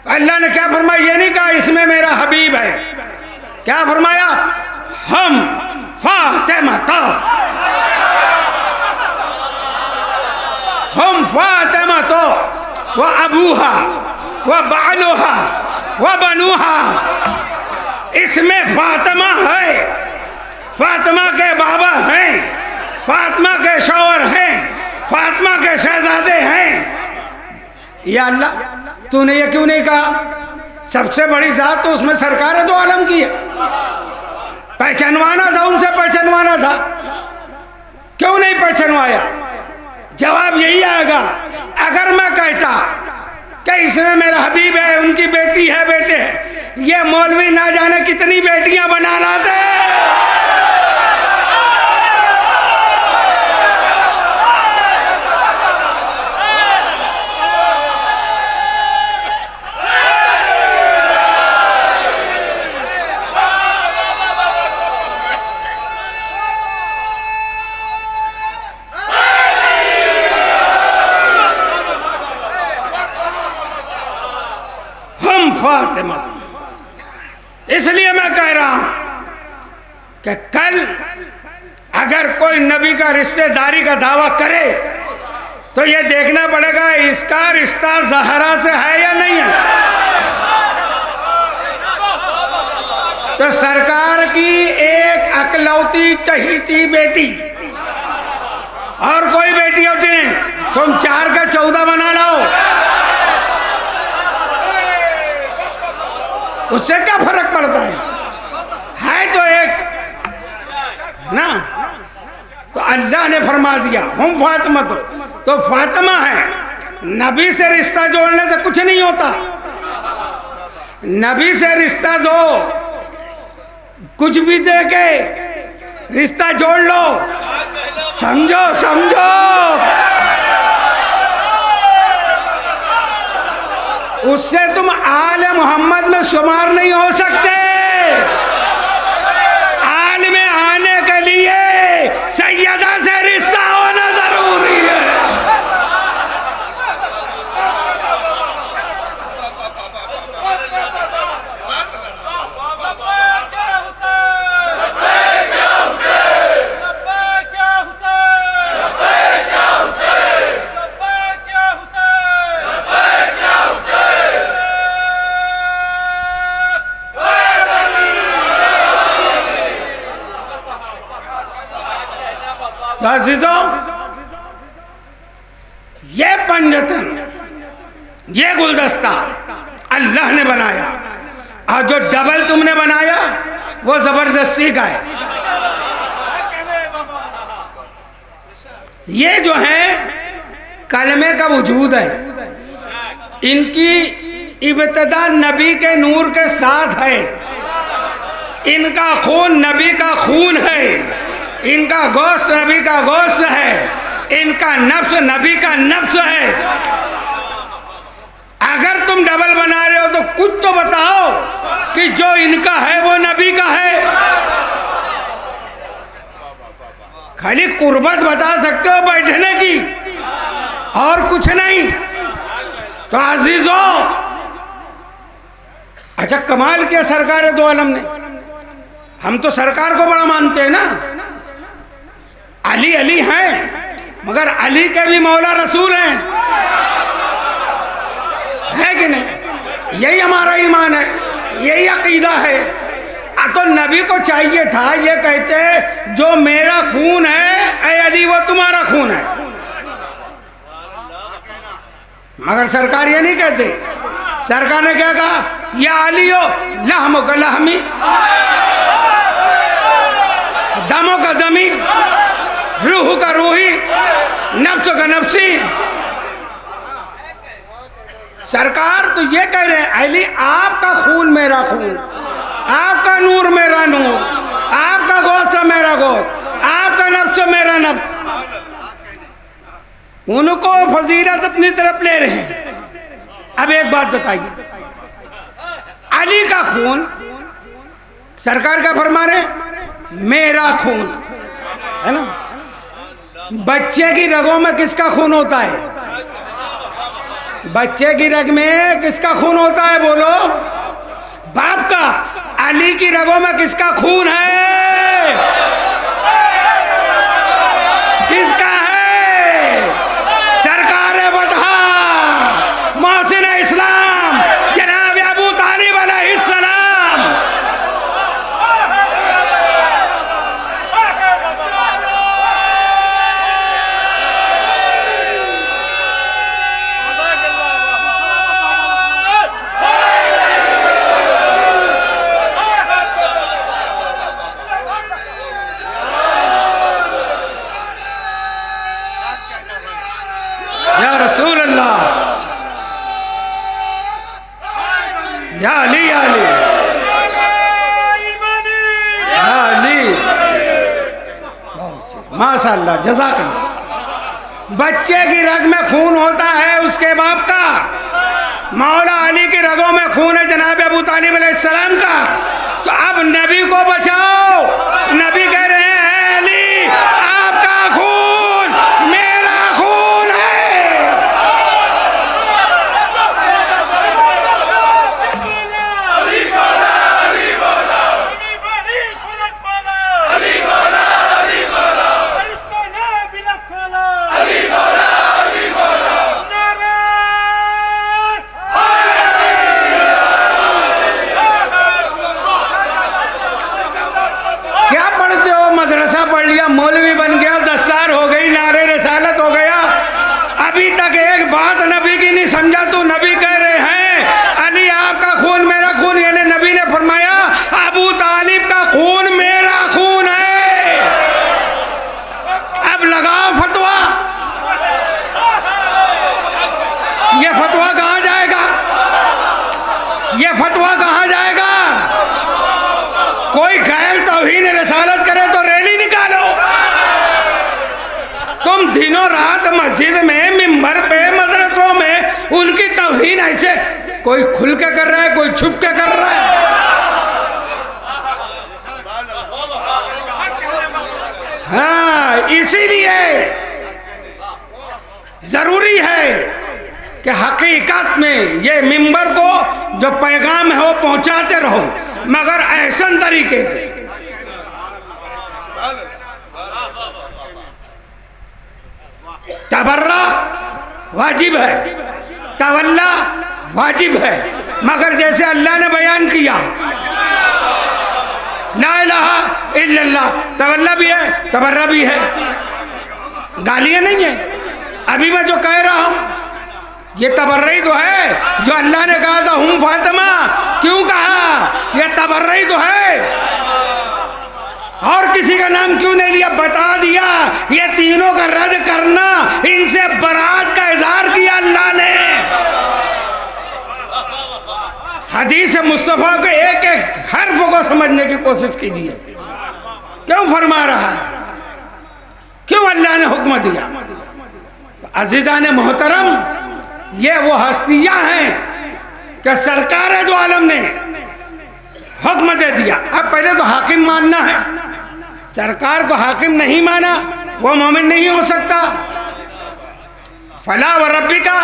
तो अल्लाह ने क्या फरमाया? ये नहीं कहा इसमें मेरा हबीब है, क्या फरमाया? हम फातिमा हम फातिमा तो व अबूहा व बालूहा व बनूहा। इसमें फातिमा है, फातिमा के बाबा हैं, फातिमा के शौहर हैं, फातिमा के शहजादे हैं। या अल्लाह तूने ये क्यों नहीं कहा सबसे बड़ी जात तो उसमें सरकार दो आलम की है, पहचानवाना था, उनसे पहचानवाना था, क्यों नहीं पहचानवाया? जवाब यही आएगा, अगर मैं कहता कि इसमें मेरा हबीब है, उनकी बेटी है, बेटे हैं, ये मौलवी ना जाने कितनी बेटियां बना लाते। फातिमा। इसलिए मैं कह रहा हूं कि कल अगर कोई नबी का रिश्तेदारी का दावा करे तो यह देखना पड़ेगा इसका रिश्ता ज़हरा से है या नहीं है। तो सरकार की एक अकलौती चहीती बेटी और कोई बेटी होती नहीं, तुम 4 का 14 बना लाओ, उससे क्या फर्क पड़ता है तो एक ना। तो अल्लाह ने फरमा दिया हम फातिमा तो फातिमा है। नबी से रिश्ता जोड़ने से कुछ नहीं होता, नबी से रिश्ता दो, कुछ भी दे के रिश्ता जोड़ लो, समझो समझो, उससे तुम आले मोहम्मद में शुमार नहीं हो सकते। आल में आने के लिए सैयदा से रिश्ता होना जरूरी है। तो अजीजों, ये पंजतन, ये गुलदस्ता अल्लाह ने बनाया, और जो डबल तुमने बनाया वो जबरदस्ती का है। ये जो है कलमे का वजूद है, इनकी इब्तिदा नबी के नूर के साथ है, इनका खून नबी का खून है, इनका गोश्त नबी का गोश्त है, इनका नफ्स नबी का नफ्स है। अगर तुम डबल बना रहे हो तो कुछ तो बताओ कि जो इनका है वो नबी का है। खाली कुर्बत बता सकते हो बैठने की, और कुछ नहीं। तो अजीजों, अच्छा कमाल किया सरकार दो आलम ने। हम तो सरकार को बड़ा मानते हैं ना, अली अली हैं, मगर अली के भी मौला रसूल हैं, है कि नहीं? यही हमारा ईमान है, यही अकीदा है। तो नबी को चाहिए था ये कहते जो मेरा खून है ऐ अली वो तुम्हारा खून है, मगर सरकार ये नहीं कहते। सरकार ने क्या कहा? या अली हो लहमो का लहमी, दमो का दमी, रूह का रूही, नफ्स का नफ्सी। सरकार तो ये कह रहे हैं अली आपका खून मेरा खून, आपका नूर मेरा नूर, आपका गोश्त मेरा गोश्त, आपका नफ्स मेरा नफ्स। उनको फजीलत अपनी तरफ ले रहे हैं। अब एक बात बताइए, अली का खून, सरकार क्या फरमा रहे? मेरा खून है ना। बच्चे की रगों में किसका खून होता है? बच्चे की रग में किसका खून होता है? बोलो। बाप का। अली की रगों में किसका खून है? किसका है? सरकार बदहा मोहसिन इस्लाम जनाब अबू तालिब अलैहिस्सलाम। या रसूल अल्लाह, या अली, या अली, या अली, माशाअल्लाह, जज़ाकल्लाह। बच्चे की रग में खून होता है उसके बाप का, मौला अली की रगों में खून है जनाब अबू तालिब अलैहिस्सलाम का। तो अब नबी को बचाओ। नबी कह रहे हैं अली आपका खून मेरा खून है। मदरसा पढ़ लिया, मौलवी बन गया, दस्तार हो गई, नारे रसालत हो गया, अभी तक एक बात नबी की नहीं समझा। तो नबी कह रहे हैं अली आपका खून मेरा खून, यानी नबी ने फरमाया अबू तालिब का खून मेरा खून है। अब लगाओ फतवा। ये फतवा कहाँ जाएगा? ये फतवा कहाँ जाएगा? कोई गैर तौहीन रसालत करे तो रैली निकालो। मस्जिद में, मिंबर पे, मदरसों में उनकी तौहीन ऐसे कोई खुल के कर रहा है, कोई छुप के कर रहा है। हाँ, इसीलिए जरूरी है कि हकीकत में ये मिंबर को जो पैगाम है वो पहुंचाते रहो, मगर ऐसन तरीके से। तबर्रा वाजिब है, तवल्ला वाजिब है, मगर जैसे अल्लाह ने बयान किया ला इलाहा इल्लल्लाह, तवल्ला भी है, तबर्रा भी है, गालियां नहीं है। अभी मैं जो कह रहा हूं ये तबर्रा ही तो है, जो अल्लाह ने कहा था हुम फातिमा, क्यों कहा? ये तबर्रा ही तो है, और किसी का नाम क्यों नहीं लिया? बता दिया ये तीनों का रद्द करना, इनसे बरात का इजहार किया अल्लाह ने। हदीस मुस्तफा के एक एक हर्फ को समझने की कोशिश कीजिए, क्यों फरमा रहा है, क्यों अल्लाह ने हुक्म दिया। अजीजान मोहतरम, ये वो हस्तियां हैं कि सरकार दो आलम ने हुक्म दे दिया। अब पहले तो हाकिम मानना है, सरकार को हाकिम नहीं माना वो मोमिन नहीं हो सकता। फला व रब्बिका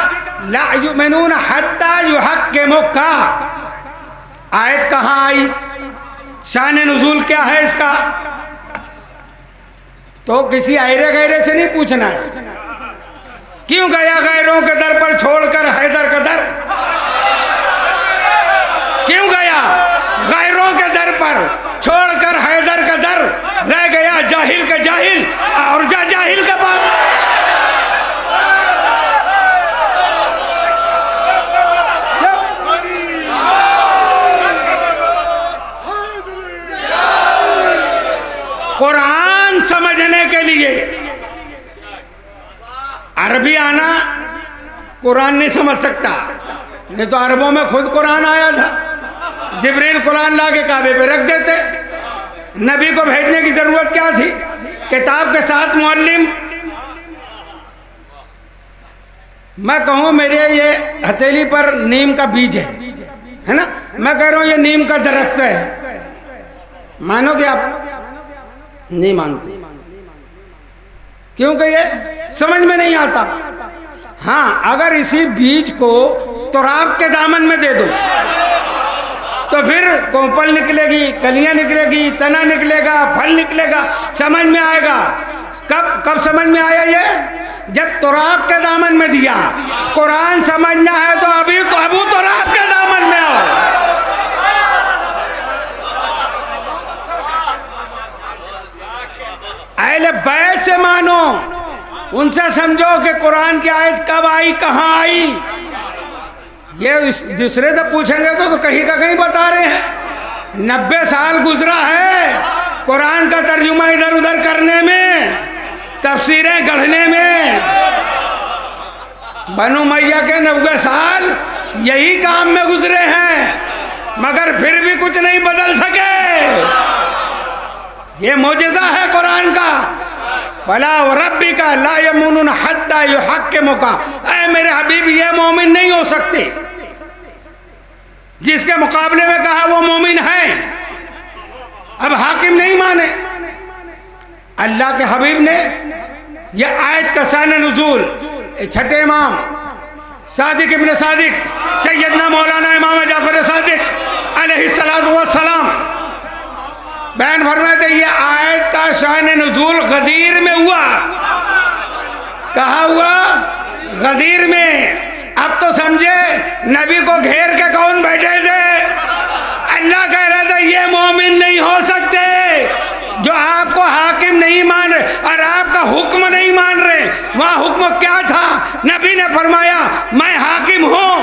ला युमिनून हत्ता युहक्किमुका, आयत कहाँ आई, शान नुज़ूल क्या है इसका, तो किसी आयरे गैरे से नहीं पूछना है। क्यों गया गैरों के दर पर छोड़कर हैदर का दर? क्यों गया गैरों के दर पर छोड़कर हैदर का दर? रह गया जाहिल का जाहिल और जाहिल का बाप। कुरान समझने के लिए अरबी आना, कुरान नहीं समझ सकता, नहीं तो अरबों में खुद कुरान आया था, जिब्रील कुरान ला के काबे पे रख देते, नबी को भेजने की जरूरत क्या थी? किताब के साथ मुअल्लिम। मैं कहूँ मेरे ये हथेली पर नीम का बीज है ना, मैं कह रहा हूँ ये नीम का दरख्त है, मानोगे आप? नहीं मानते, क्योंकि ये समझ में नहीं आता। हाँ, अगर इसी बीज को तुराब के दामन में दे दो तो फिर कोपल निकलेगी, कलियां निकलेगी, तना निकलेगा, फल निकलेगा, समझ में आएगा। कब समझ में आया ये? जब तुराब के दामन में दिया। कुरान समझना है तो अभी तो अबू तुराब के दामन में आओ। अहले बैत से मानो, उनसे समझो कि कुरान की आयत कब आई, कहाँ आई। ये दूसरे से पूछेंगे तो कहीं का कहीं बता रहे हैं। 90 साल गुजरा है कुरान का तर्जुमा इधर उधर करने में, तफसीरें गढ़ने में। बनु मैया के 90 साल यही काम में गुजरे हैं, मगर फिर भी कुछ नहीं बदल सके। ये मोजज़ा है कुरान का। फला व रब्बिका ला यमुनून हत्ता युहक्किमुका, ऐ मेरे हबीब ये मोमिन नहीं हो सकते। जिसके मुकाबले में कहा वो मोमिन है, अब हाकिम नहीं माने। अल्लाह के हबीब ने यह आयत का शान नुज़ूल छठे इमाम सादिक इब्न सादिक सैयदना मौलाना इमाम जाफर सादिक अलैहिस्सलातु वस्सलाम बयान फरमाते, ये आयत का शान नुज़ूल गदीर में हुआ। कहा हुआ? गदीर में। अब तो समझे नबी को घेर के कौन बैठे थे? अल्लाह कह रहा था ये मोमिन नहीं हो सकते जो आपको हाकिम नहीं मान रहे और आपका हुक्म नहीं मान रहे। वहाँ हुक्म क्या था? नबी ने फरमाया मैं हाकिम हूँ।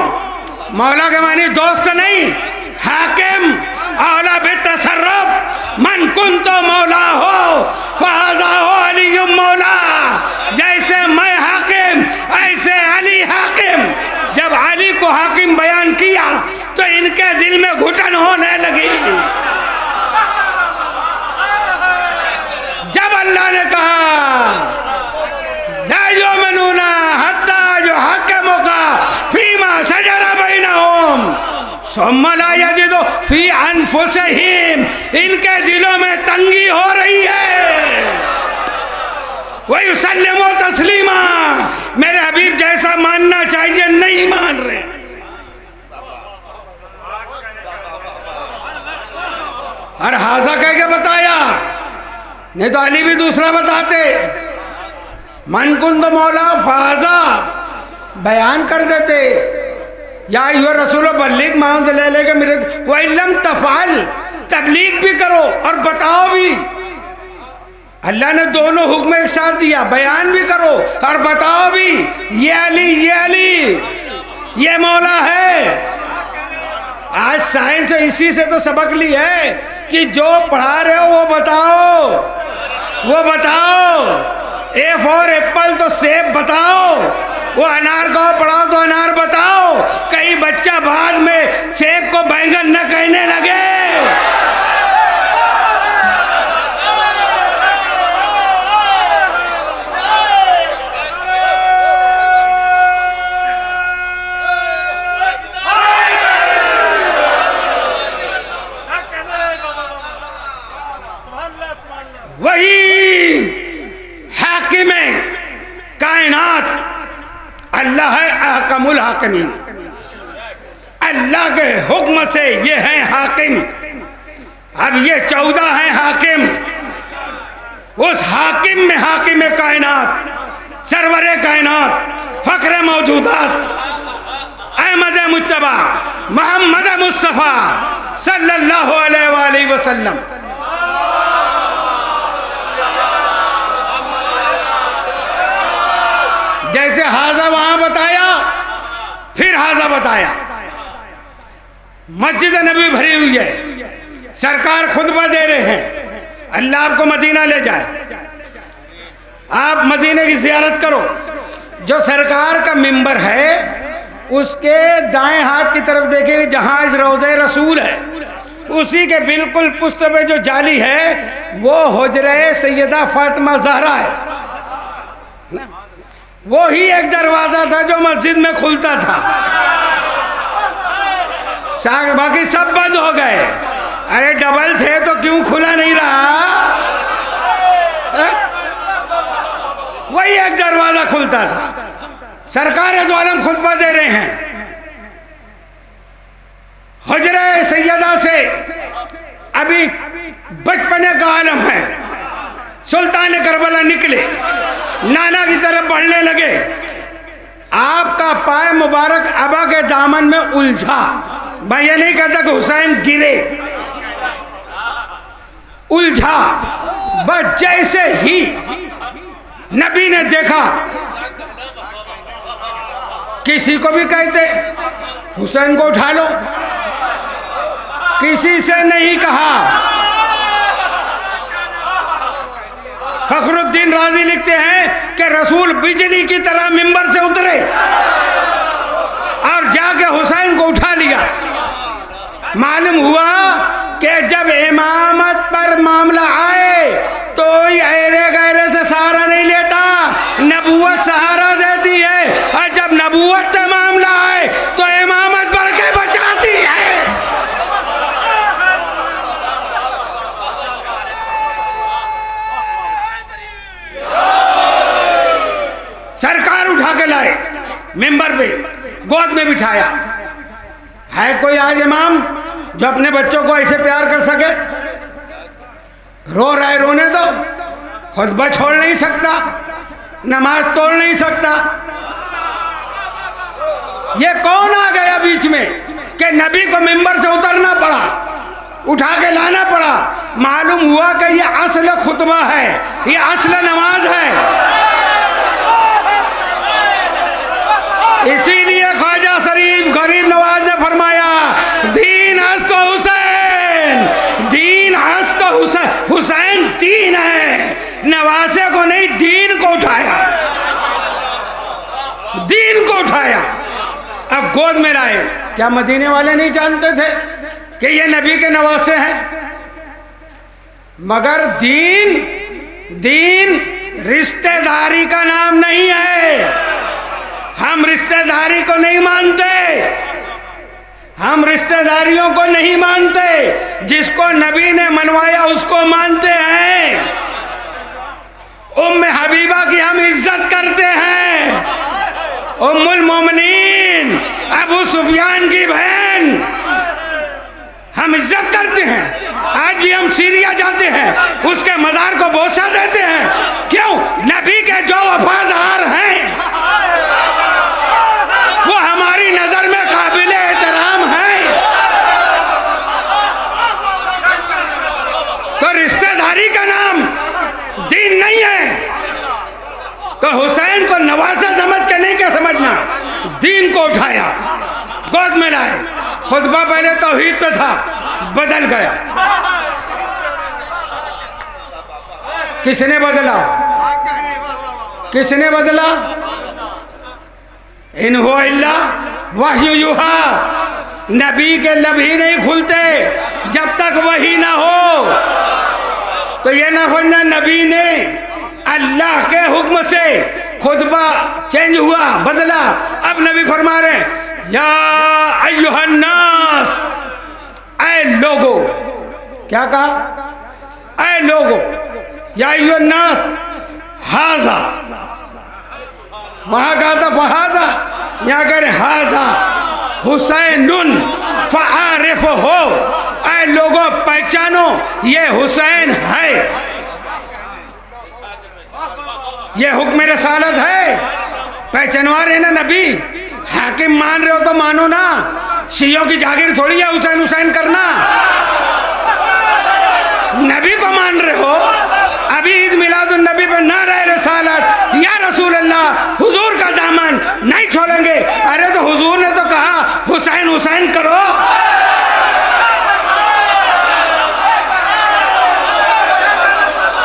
मौला के मानी दोस्त नहीं, हाकिम औला बितसर्रुफ मन कुंतो मौला हो फहाजा हो अली मौला। जैसे मैं हाकिम ऐसे अली हाकिम। जब अली को हाकिम बयान किया तो इनके दिल में घुटन होने लगी। जब अल्लाह ने कहा ला युमिनूना सुम्मा ला यजिदू फी अनफुसिहिम, इनके दिलों में तंगी हो रही है। वयुसल्लिमू तस्लीमा, मेरे हबीब जैसा मानना चाहिए नहीं मान रहे। और हाजा कह के बताया, नहीं तो अली भी दूसरा बताते। मन कुंद मौला फाजा बयान कर देते, या यो रसूल बल्लिग माउंद ले लेके मेरे वइलम तफाल, तबलीग भी करो और बताओ भी। अल्लाह ने दोनों हुक्म एक साथ दिया, बयान भी करो और बताओ भी। ये अली ये मौला है। आज साइंस इसी से तो सबक ली है कि जो पढ़ा रहे हो वो बताओ। ए फॉर एप्पल तो सेब बताओ, वो अनार को पढ़ाओ तो अनार बताओ। कहीं बच्चा बाद में सेब को बैंगन न कहने लगे। वही हाकिम कायनात अल्लाह है, अहकमुल हाकिमीन। अल्लाह के हुक्म से ये है हाकिम। अब ये 14 हैं हाकिम। उस हाकिम में हाकिम कायनात, सरवरे कायनात, फख्र मौजूदात, अहमद मुज्तबा, मोहम्मद मुस्तफ़ा सल्लल्लाहु अलैहि वसल्लम। जैसे हाजा वहां बताया, फिर हाजा बताया। मस्जिद नबी भरी हुई है, सरकार खुतबा दे रहे हैं, अल्लाह आपको मदीना ले जाए, आप मदीने की ज़ियारत करो। जो सरकार का मिंबर है उसके दाएं हाथ की तरफ देखेंगे जहां रोज़े रसूल है, उसी के बिल्कुल पुष्ट पे जो जाली है वो हुजरे सैयदा फातिमा ज़हरा है। वो ही एक दरवाजा था जो मस्जिद में खुलता था, बाकी सब बंद हो गए। अरे डबल थे तो क्यों खुला नहीं रहा? वही एक दरवाजा खुलता था। सरकार दो आलम खुतबा दे रहे हैं, हुजरे सैयदा से अभी बचपने का आलम है। सुल्तान करबला निकले, नाना की तरफ बढ़ने लगे, आपका पाय मुबारक अबा के दामन में उलझा। मैं ये नहीं कहता कि हुसैन गिरे, उलझा। बस जैसे ही नबी ने देखा, किसी को भी कहते हुसैन को उठा लो, किसी से नहीं कहा। फखरुद्दीन राजी लिखते हैं कि रसूल बिजली की तरह मिंबर से उतरे और जाके हुसैन को उठा लिया। मालूम हुआ कि जब इमामत पर मामला आए तो ऐरे गैरे से सहारा नहीं लेता, नबूवत सहारा देती है। और जब नबूवत का मामला आए तो इमामत बढ़ के बचाती है। सरकार उठा के लाए, मिंबर पे गोद में बिठाया। है कोई आज इमाम जो अपने बच्चों को ऐसे प्यार कर सके? रो रहा है, रोने दो, खुतबा छोड़ नहीं सकता, नमाज तोड़ नहीं सकता। ये कौन आ गया बीच में कि नबी को मिंबर से उतरना पड़ा, उठा के लाना पड़ा? मालूम हुआ कि ये असल खुतबा है, ये असल नमाज है। इसीलिए ख्वाजा शरीफ गरीब नवाज ने फरमाया, दीन हस्त हुसैन, दीन हस्त हुसैन, हुसैन दीन है। नवासे को नहीं, दीन को उठाया, दीन को उठाया, अब गोद में लाए। क्या मदीने वाले नहीं जानते थे कि ये नबी के नवासे हैं? मगर दीन, दीन रिश्तेदारी का नाम नहीं है। हम रिश्तेदारी को नहीं मानते, हम रिश्तेदारियों को नहीं मानते, जिसको नबी ने मनवाया उसको मानते हैं। उम्मे हबीबा की हम इज्जत करते हैं, उम्मुल मोमिनीन अबू सुफियान की बहन हम इज्जत करते हैं। आज भी हम सीरिया जाते हैं, उसके मज़ार को बोसा देते हैं। क्यों? नबी के जो वफादार हैं वो हमारी नजर में काबिले एहतराम हैं। तो रिश्तेदारी का नाम दीन नहीं है। तो हुसैन को नवासा समझ के नहीं क्या समझना, दीन को उठाया, गोद में लाए। खुतबा पहले तौहीद पे था, बदल गया। किसने बदला? किसने बदला? इन हुआ इल्ला वही युहा। नबी के लब ही नहीं खुलते जब तक वही ना हो। तो ये ना समझना नबी ने अल्लाह के हुक्म से खुतबा चेंज हुआ, बदला। अब नबी फरमा रहे या अय्युहन्नास, ऐ लोगो। क्या कहा? ऐ लोगो, या अय्युहन्नास हाजा। वहां कहा था फहाजा, यहाँ कह रहे हाजा हुसैनुन फ़आरिफ़ हो। ऐ लोगो पहचानो ये हुसैन है। ये हुक्म रसालत है, पहचानवा रहे ना नबी। हाकिम मान रहे हो तो मानो ना, शियों की जागीर थोड़ी है हुसैन हुसैन करना। नबी को मान रहे हो। अभी ईद मिलादुन नबी पे ना रहे रसालत, या रसूल अल्लाह हुजूर का दामन नहीं छोड़ेंगे। अरे तो हुजूर ने तो कहा हुसैन हुसैन करो।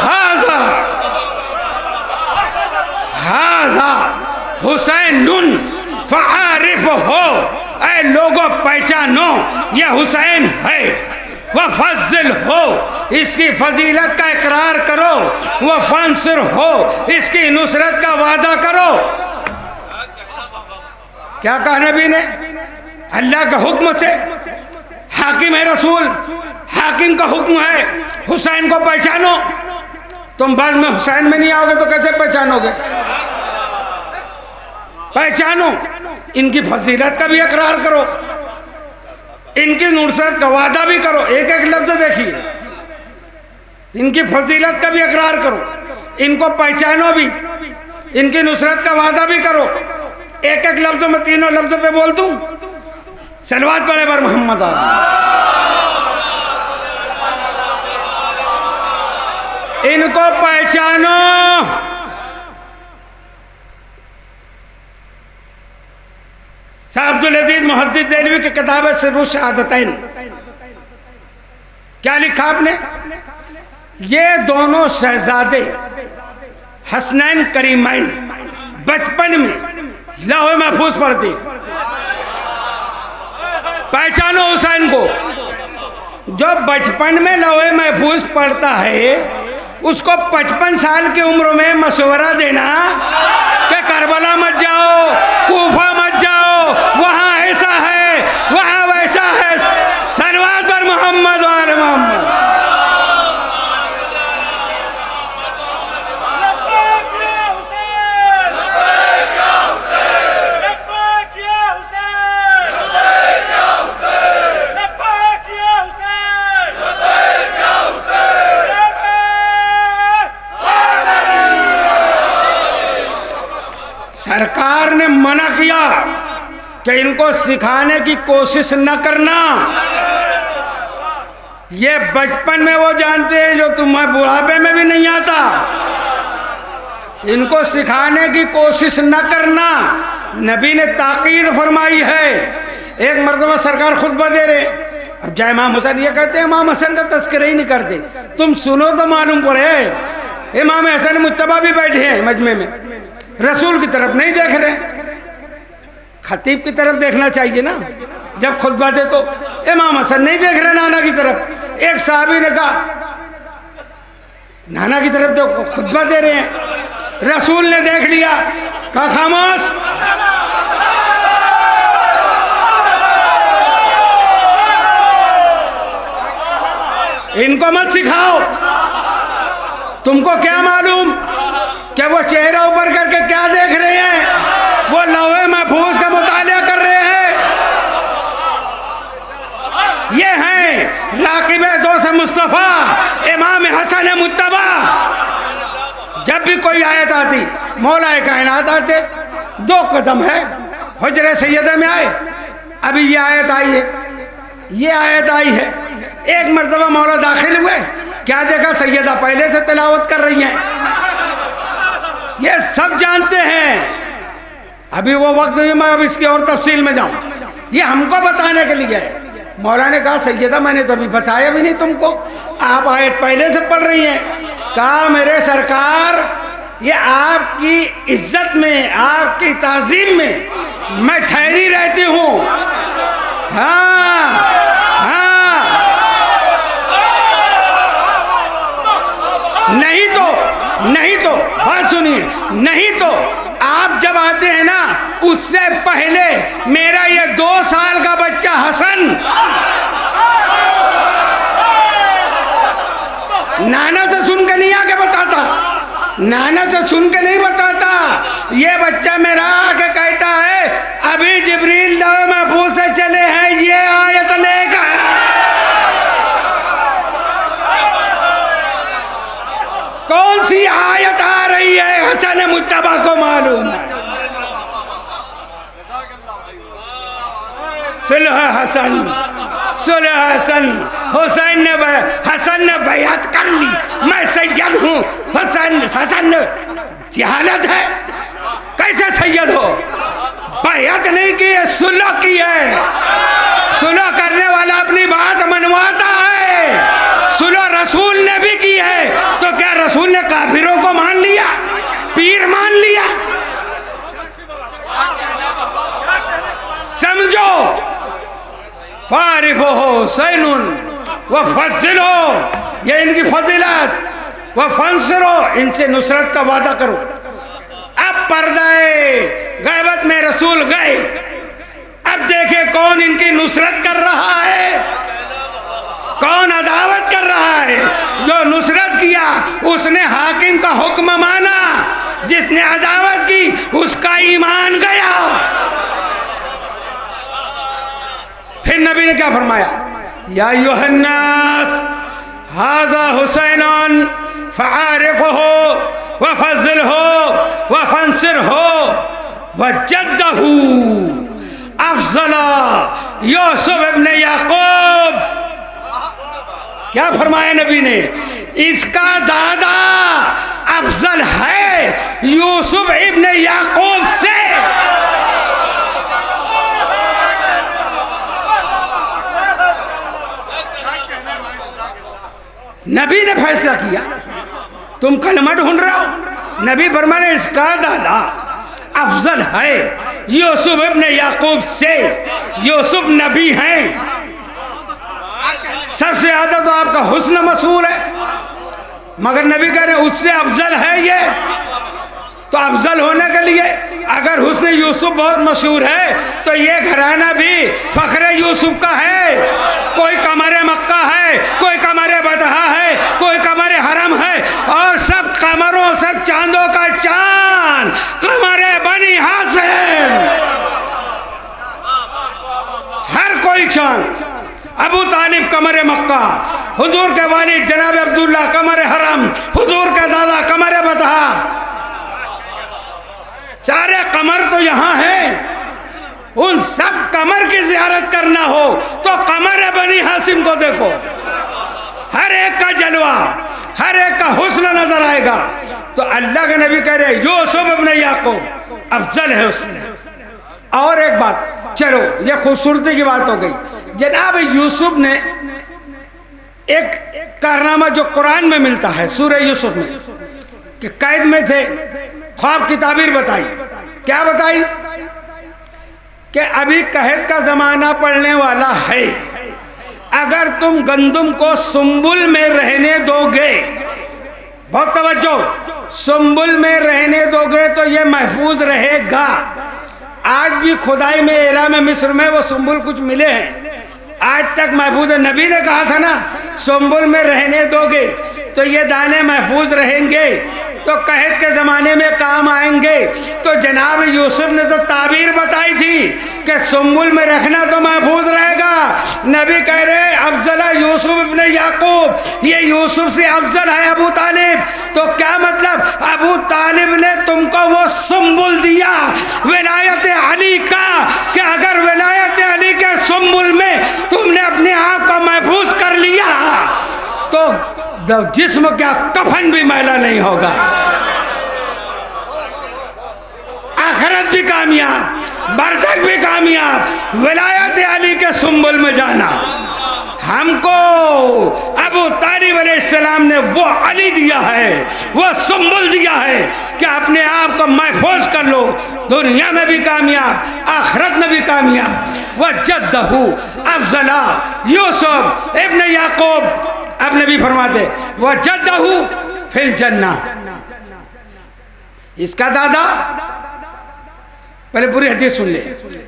हाजा हाजा हुसैनुन फ़आरिफ़ हो। ऐ लोगों पहचानो ये हुसैन है। वह फज़िल हो, इसकी फजीलत का इकरार करो। वह फंसुर हो, इसकी नुसरत का वादा करो। क्या कहा नबी ने? अल्लाह का हुक्म से हाकिम है रसूल, हाकिम का हुक्म है हुसैन को पहचानो। तुम बाद में हुसैन में नहीं आओगे तो कैसे पहचानोगे? पहचानो, इनकी फजीलत का भी इकरार करो, इनकी नुसरत का वादा भी करो। एक एक लफ्ज देखिए, इनकी फजीलत का भी इकरार करो, इनको पहचानो भी, इनकी नुसरत का वादा भी करो। एक एक लफ्ज में तीनों लफ्जों पे बोल दूं। सलवात पढ़े बर मोहम्मद। इनको पहचानो। शाह अब्दुल अजीज मुहद्दिस देलवी की किताब है सिर्रुल शहादतैन। क्या लिखा आपने? ये दोनों शहजादे हसनैन करीमैन बचपन में लौह महफूज पढ़ते। पहचानो हुसैन को। जो बचपन में लौह महफूज पढ़ता है उसको 55 साल की उम्र में मशवरा देना कि करबला मत जाओ, कूफा मत जाओ, वहां ऐसा है, वहां वैसा है। सलवात पर मोहम्मद वाले मोहम्मद। सरकार ने मना किया कि इनको सिखाने की कोशिश न करना। ये बचपन में वो जानते हैं जो तुम्हें बुढ़ापे में भी नहीं आता। इनको सिखाने की कोशिश न करना। नबी ने ताकीद फरमाई है। एक मर्तबा सरकार खुतबा दे रहे, अब जय इमाम हुसैन, ये कहते हैं इमाम हसन का तस्करा ही नहीं करते। तुम सुनो तो मालूम पड़े, इमाम हसन मुज्तबा भी बैठे हैं मजमे में, रसूल की तरफ नहीं देख रहे। खतीब की तरफ देखना चाहिए ना। जब खुतबा दे तो इमाम हसन नहीं देख रहे नाना की तरफ। एक साहबी ने कहा नाना की तरफ देखो, खुतबा दे रहे हैं। रसूल ने देख लिया, कहा खामोश। इनको मत सिखाओ। तुमको क्या मालूम कि वो चेहरा ऊपर करके क्या देख रहे हैं? वो लौहे महफूज का मुतालिया कर रहे हैं। ये हैं राकिबे दोस्त मुस्तफ़ा इमाम हसन मुत्तबा। जब भी कोई आयत आती मौलाए कायनात आते, 2 कदम है हुजरे सैयदा में आए। अभी ये आयत आई है, ये आयत आई है। एक मर्तबा मौला दाखिल हुए, क्या देखा? सैयदा पहले से तिलावत कर रही हैं। ये सब जानते हैं। अभी वो वक्त नहीं मैं अब इसकी और तफसील में जाऊं, ये हमको बताने के लिए है। मौला ने कहा सैयदा मैंने तो अभी बताया भी नहीं तुमको, आप आयत पहले से पढ़ रही हैं। कहा मेरे सरकार, ये आपकी इज्जत में, आपकी ताज़ीम में मैं ठहरी रहती हूँ। हाँ हाँ, नहीं तो बात सुनिए, नहीं तो आप जब आते हैं ना, उससे पहले मेरा ये 2 साल का बच्चा हसन नाना से सुन के नहीं आके बताता, नाना से सुन के नहीं बताता। ये बच्चा मेरा आके कहता है अभी जिब्रील लौह महफूज से चले हैं, ये आयत लेकर। कौन सी आयत आ रही है हसन मुत्तबा को मालूम है। सुलह हसन, सुलह हसन। हुसैन ने हसन ने बैअत कर ली, मैं सैयद हूँ। हसन ने जहालत है, कैसे सैयद हो? बैअत नहीं की है, सुलह की है। सुलह करने वाला अपनी बात मनवाता है। सुलह रसूल ने भी की है, तो क्या रसूल ने काफिरों को मान लिया, पीर मान लिया? समझो, फारिफ हो सैनुन व फजिलो, ये इनकी फजीलत। व फंसरो, इनसे नुसरत का वादा करो। अब पर्दाए गैबत में रसूल गए, अब देखे कौन इनकी नुसरत कर रहा है, कौन अदावत कर रहा है। जो नुसरत किया उसने हाकिम का हुक्म माना, जिसने अदावत की उसका ईमान गया। फिर नबी ने क्या फरमाया? या अय्युहन्नास हाज़ा हुसैनुन फ़आरिफ़ुहु व फ़ज़्ज़िलहु व फ़ंसिरहु व जद्दहु अफ़ज़ला यूसुफ इब्न याक़ूब। क्या फरमाया नबी ने? इसका दादा अफजल है यूसुफ इब्न याकूब से। नबी ने फैसला किया, तुम कलमा ढूंढ रहे हो। नबी फरमाने इसका दादा अफजल है यूसुफ इब्न याकूब से। यूसुफ नबी हैं, सबसे ज्यादा तो आपका हुस्न मशहूर है, मगर नबी कह रहे उससे अफजल है ये। तो अफजल होने के लिए अगर हुस्न यूसुफ बहुत मशहूर है, तो ये घराना भी फख्र यूसुफ का है। कोई कमरे मक्का है, कोई कमरे बदहा है, कोई कमरे हरम है, और सब कमरों, सब चांदों का चांद कमरे बनी हासिम। हर कोई चांद। अबू तालिब कमरे मक्का, हुजूर के वालिद जनाब अब्दुल्ला कमरे हरम, हुजूर का दादा कमरे बदहा, सारे कमर तो यहाँ हैं। उन सब कमर की ज़ियारत करना हो तो कमर बनी हासिम को देखो, हर एक का जलवा, हर एक का हुस्न नजर आएगा। तो अल्लाह के नबी कह रहे यूसुफ इब्न याकूब अफजल है उससे। और एक बात, चलो ये खूबसूरती की बात हो गई। जनाब यूसुफ ने एक कारनामा जो कुरान में मिलता है सूरह यूसुफ में, कि कैद में थे, ख्वाब की ताबीर बताई। क्या बताई? कि अभी कहत का जमाना पड़ने वाला है, अगर तुम गंदुम को सुंबुल में रहने दोगे, बहुत तवज्जो, सुंबुल में रहने दोगे तो ये महफूज रहेगा। आज भी खुदाई में एरा में मिस्र में वो सुंबुल कुछ मिले हैं, आज तक महफूज है। नबी ने कहा था ना, सुंबुल में रहने दोगे तो ये दाने महफूज रहेंगे, तो कहत के ज़माने में काम आएंगे। तो जनाब यूसुफ ने तो ताबीर बताई थी कि सुंबुल में रखना तो महफूज रहेगा। नबी कह रहे अफजला यूसुफ इब्न याकूब, ये यूसुफ से अफजल है अबू तालिब। तो क्या मतलब, अबू तालिब ने तुमको वो सुंबुल दिया विलायत अली का, कि अगर विलायत अली के सुंबुल में तुमने अपने आप को महफूज कर लिया तो जिस्म क्या कफन भी मैला नहीं होगा, आखिरत भी कामयाब, बरज़ख भी कामयाब। विलायत अली के सुंबुल में जाना, हमको अबू तालिब अलैहिस्सलाम ने वो अली दिया है, वो सुंबुल दिया है कि अपने आप को महफूज कर लो, दुनिया में भी कामयाब, आखिरत में भी कामयाब। वजद्दहू अफजला यूसुफ इब्न याकूब, अब नबी फरमाते वजद्दहू फिल जन्ना, इसका दादा, पहले पूरी हदीस सुन ले।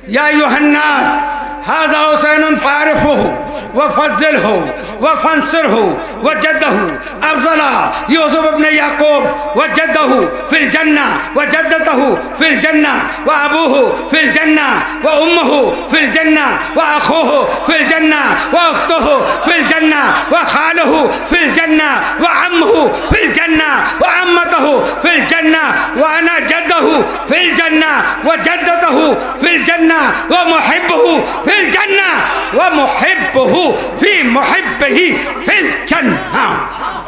या यूहन्नास हाज़ा हुसैनुन फारिफुहु व फज़्ज़िलहु व फंसुरहु व जद्दहु अफज़ला यूसुफ इब्न याकूब व जद्दहु फिल जन्ना व जद्दतहु फिल जन्ना व अबूहु फिल जन्ना व उम्मुहु फिल जन्ना व अखूहु फिल जन्ना व अख्तुहु फिल जन्ना व खालुहु फिल जन्ना व अम्मुहु फिल जन्ना व अम्मतहु फिल जन्ना व अना जद्दहु फिल जन्ना व जद्दतहु फिल जन्ना व मुहिब्बुहु फिल जन्ना व मुहिब्बुहु फी मुहिब्बिही फिल जन्ना।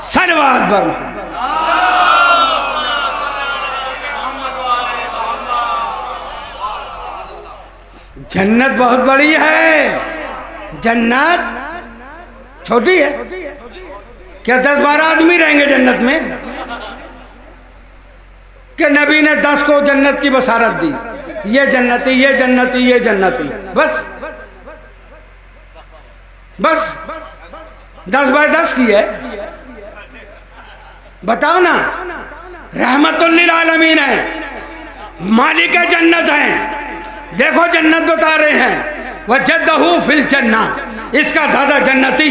सलवात बर जन्नत बहुत बड़ी है, जन्नत छोटी है। क्या 10-12 आदमी रहेंगे जन्नत में? कि नबी ने 10 को जन्नत की बसारत दी, ये जन्नती, ये जन्नती, ये जन्नती, बस 10/10 की है। बताओ ना, रहमतुल लिल आलमीन है, मालिक जन्नत है। देखो जन्नत बता रहे हैं, वजद्दहू फिल जन्ना, इसका दादा जन्नती,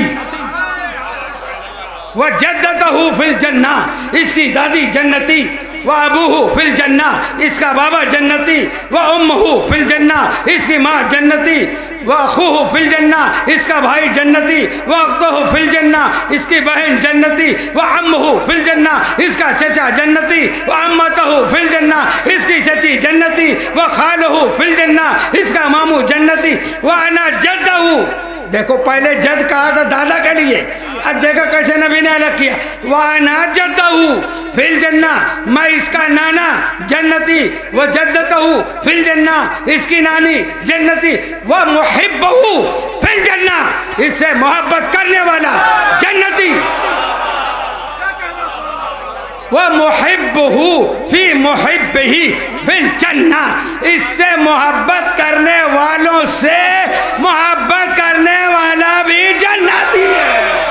वजद्दतहू फिल जन्ना, इसकी दादी जन्नती, व अबूहु फिल जन्ना, इसका बाबा जन्नती, व उम्मुहु फिल जन्ना, इसकी माँ जन्नती, व अखूहु फिल जन्ना, इसका भाई जन्नती, व अख्तुहु फिल जन्ना, इसकी बहन जन्नती, व अम्मुहु फिल जन्ना, इसका चचा जन्नती, व अम्मतहु फिल जन्ना, इसकी चची जन्नती, व खालुहु फिल जन्ना, इसका मामू जन्नती, व अना जद्दहु। देखो पहले जद कहा था दादा के लिए, अब देखो कैसे नबी ने अलग किया, वाना जद्दहू फिल जन्ना, मैं इसका नाना जन्नती, व जद्दतहू फिल जन्ना, इसकी नानी जन्नती, व मुहिब्बहू फिल जन्ना, इससे मोहब्बत करने वाला जन्नती, व मुहिब्बहू फी मुहिब्बिही फिल जन्ना, इससे मोहब्बत करने वालों से मोहब्बत करने वाला भी जन्नती है।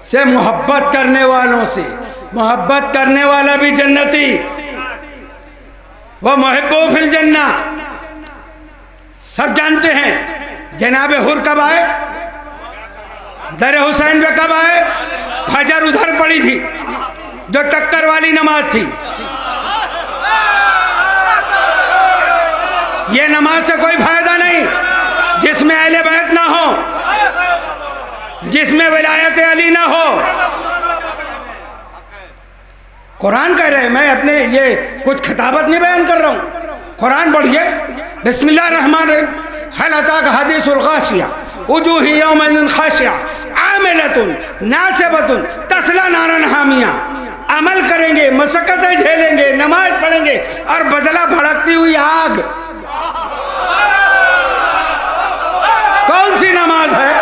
से मोहब्बत करने वालों से मोहब्बत करने वाला भी जन्नती, वह मुहिब्बु फिल जन्ना। सब जानते हैं जनाब हुर कब आए, दर हुसैन पे कब आए? फजर उधर पड़ी थी जो टक्कर वाली नमाज थी। ये नमाज से कोई फायदा नहीं जिसमें अहले बैत ना हो, जिसमें विलायत अली ना हो। कुरान कह रहे हैं, मैं अपने ये कुछ खिताबत नहीं बयान कर रहा हूँ, कुरान पढ़िए। बिस्मिल्लाहिर्रहमानिर्रहीम, हल अताका हदीसुल गाशिया वजूही यौमइज़िन खाशिया आमिलतुन नासिबतुन तस्ला नारन हामिया। अमल करेंगे, मशक्क़तें झेलेंगे, नमाज पढ़ेंगे और बदला भड़कती हुई आग। कौन सी नमाज है?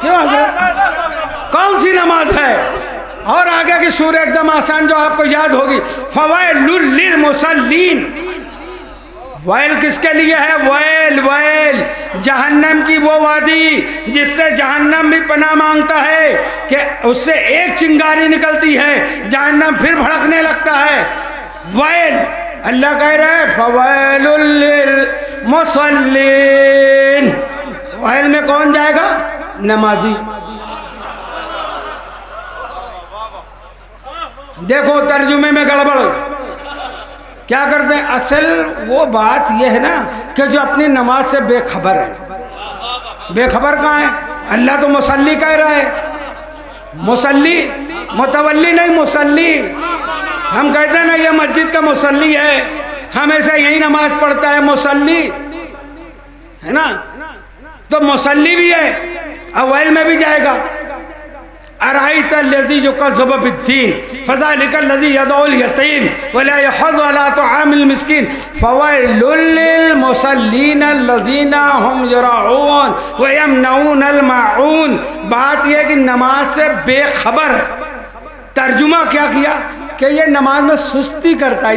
क्यों हज़रत, कौन सी नमाज है? और आगे की सूरह एकदम आसान जो आपको याद होगी, फवैलुल लिल मुसल्लीन। वैल किसके लिए है? वैल वैल जहन्नम की वो वादी जिससे जहन्नम भी पनाह मांगता है कि उससे एक चिंगारी निकलती है, जहन्नम फिर भड़कने लगता है। वैल अल्लाह कह रहे हैं फवैलुल लिल मुसल्लीन, वैल में कौन जाएगा? नमाजी। देखो तर्जुमे में गड़बड़, क्या करते हैं? असल वो बात यह है ना कि जो अपनी नमाज से बेखबर है। बेखबर कहाँ है? अल्लाह तो मुसल्ली कह रहा है, मुसल्ली मुतवल्ली नहीं, मुसल्ली। हम कहते हैं ना ये मस्जिद का मुसल्ली है, हमेशा यही नमाज पढ़ता है, मुसल्ली है ना। तो मुसल्ली भी है, अवैल में भी जाएगा। अराइता लज़ी युकज़्ज़िबु बिद्दीन फ़ज़ालिका लज़ी यदउल यतीम वला यहुज़्ज़ु अला तुआमिल मिस्कीन फ़वैलुल लिल मुसल्लीन लज़ीना हुम युराऊन व यमनऊनल माऊन। बात यह है कि नमाज से बेखबर है। तर्जुमा क्या किया कि ये नमाज में सुस्ती करता है।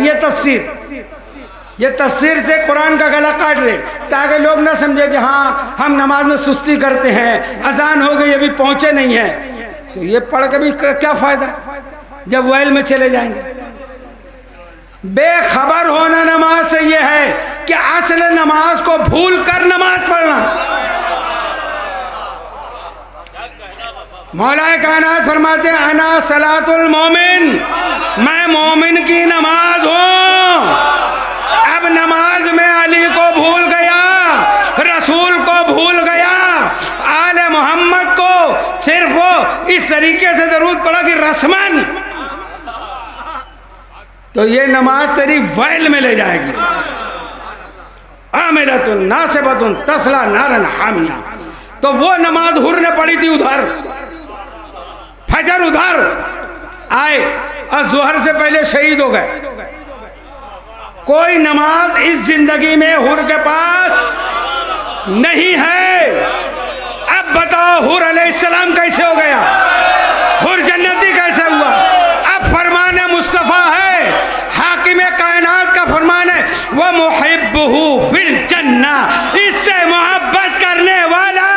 ये तफसीर से कुरान का गला काट रहे ताकि लोग ना समझे कि हाँ हम नमाज में सुस्ती करते हैं, अजान हो गई अभी पहुँचे नहीं है। तो ये पढ़ के भी क्या फायदा जब वैल में चले जाएंगे। बेखबर होना नमाज से ये है कि असल नमाज को भूल कर नमाज पढ़ना। मौलाए कायनात फरमाते हैं अना सलातुल मोमिन, मैं मोमिन की नमाज हूँ। अब नमाज में अली को भूल गया, रसूल को भूल गया, आले मोहम्मद को सिर्फ वो इस तरीके से जरूरत पड़ा कि रस्मन, तो ये नमाज तेरी वैल में ले जाएगी। आमिलतुन नासिबतुन तस्ला नारन हामिया। तो वो नमाज हुर ने पढ़ी थी उधर, फजर उधर आए और जोहर से पहले शहीद हो गए। कोई नमाज इस जिंदगी में हुर के पास नहीं है। अब बताओ हुर अलैहिस्सलाम कैसे हो गया? हुर जन्नती कैसे हुआ? अब फरमान मुस्तफ़ा है, हाकिम कायनात का फरमान है वह मुहिब्बुहु फिल जन्ना, इससे मोहब्बत करने वाला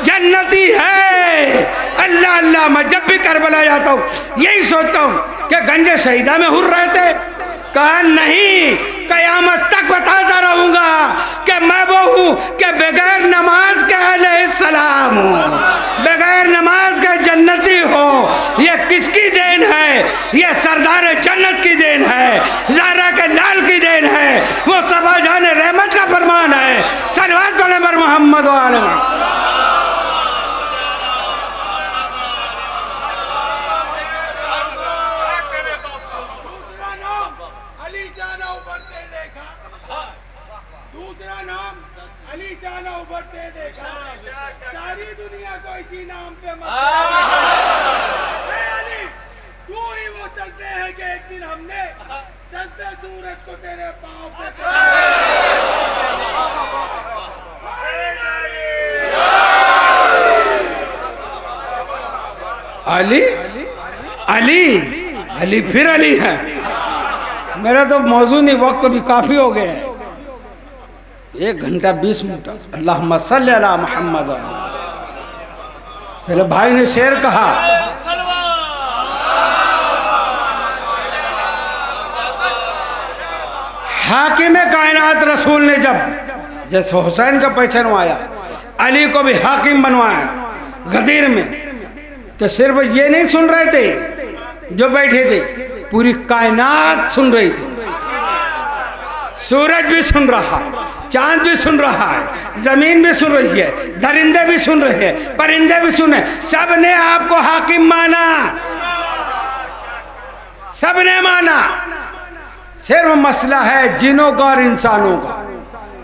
जन्नती है। अल्लाह अल्लाह, मैं जब भी करबला जाता हूँ यही सोचता हूँ कि गंजे शहीदा में हुर रहते। कहा नहीं, कयामत तक बताता रहूंगा कि मैं वो हूँ कि बगैर नमाज के अलैहिस्सलाम हूँ, बगैर नमाज के जन्नती हो। ये किसकी देन है? ये सरदार जन्नत की देन है, ज़हरा के लाल की देन है, वो सबा जाने रहमत का फरमान है। सलवात पढ़े पर मोहम्मद व आले सारी दुनिया को इसी नाम पे तू ही वो सजदे है कि एक दिन हमने सजदे सूरज को तेरे पांव पे अली अली अली फिर अली है। मेरा तो मौजू नहीं, वक्त भी काफी हो गया है, 1 घंटा 20 मिनट। अल्लाहुम्मा सल्ली अला मुहम्मद। चलो भाई ने शेर कहा, हाकिम कायनात रसूल ने जब जैसे हुसैन का पहचानवाया, अली को भी हाकिम बनवाया गदीर में, तो सिर्फ ये नहीं सुन रहे थे जो बैठे थे, पूरी कायनात सुन रही थी। सूरज भी सुन रहा है, चांद भी सुन रहा है, जमीन भी सुन रही है, दरिंदे भी सुन रहे हैं, परिंदे भी सुने, सब ने आपको हाकिम माना, सब ने माना। सिर्फ मसला है जिनों का और इंसानों का।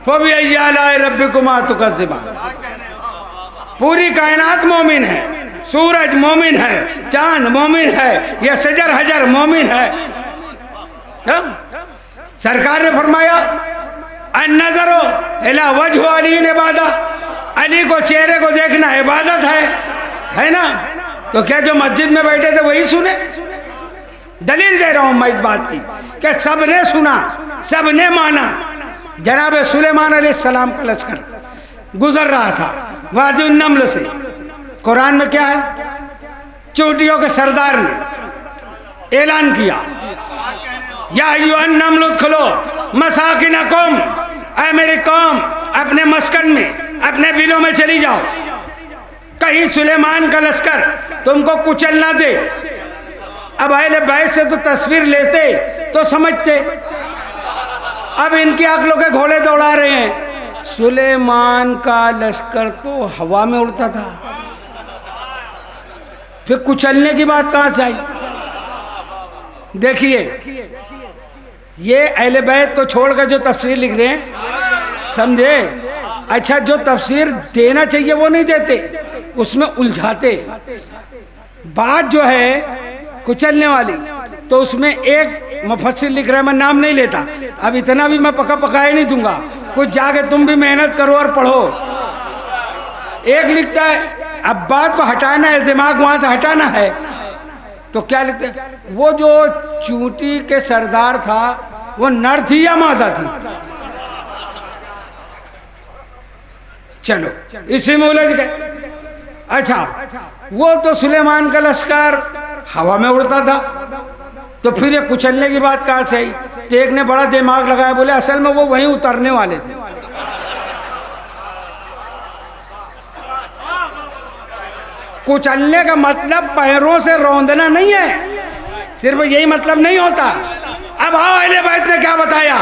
फबी आलाए रब्बिकुमा तुकज़्ज़िबान। पूरी कायनात मोमिन है, सूरज मोमिन है, चांद मोमिन है, यह शजर हजर मोमिन है। क्या सरकार ने फरमाया अन्नज़रो इला वजह अली इबादत, अली को चेहरे को देखना इबादत है ना। तो क्या जो मस्जिद में बैठे थे वही सुने? दलील दे रहा हूं मैं इस बात की कि सबने सुना, सबने माना। जनाब सुलेमान अलैहिस्सलाम का लश्कर गुजर रहा था वादी नम्ल से। कुरान में क्या है? चोटियों के सरदार ने ऐलान किया या अय्युहन नम्ल उदखुलू मसाकिनकुम, ऐ मेरी कौम अपने मस्कन में अपने बिलों में चली जाओ, कहीं सुलेमान का लश्कर तुमको कुचल ना दे। अब अहले बैत से तो तस्वीर लेते तो समझते, अब इनकी अक्लों के घोड़े दौड़ा रहे हैं। सुलेमान का लश्कर तो हवा में उड़ता था, फिर कुचलने की बात कहां से आई? देखिए ये अहले बैत को छोड़कर जो तफसीर लिख रहे हैं, समझे? अच्छा, जो तफसीर देना चाहिए वो नहीं देते, उसमें उलझाते। बात जो है कुचलने वाली, तो उसमें एक मुफस्सिर लिख रहा है, मैं नाम नहीं लेता, अब इतना भी मैं पकाए नहीं दूंगा, कुछ जाके तुम भी मेहनत करो और पढ़ो। एक लिखता है अब बात को हटाना है, दिमाग वहां से हटाना है, तो क्या लिखते हैं? वो जो चूंटी के सरदार था वो नर थी या मादा थी? चलो इसी में उलझ गए। अच्छा, वो तो सुलेमान का लश्कर हवा में उड़ता था, तो फिर ये कुचलने की बात कहां से आई? तो एक ने बड़ा दिमाग लगाया, बोले असल में वो वहीं उतरने वाले थे। कुचलने का मतलब पैरों से रौंदना नहीं है, सिर्फ यही मतलब नहीं होता। अब आओ अहले बैत ने क्या बताया।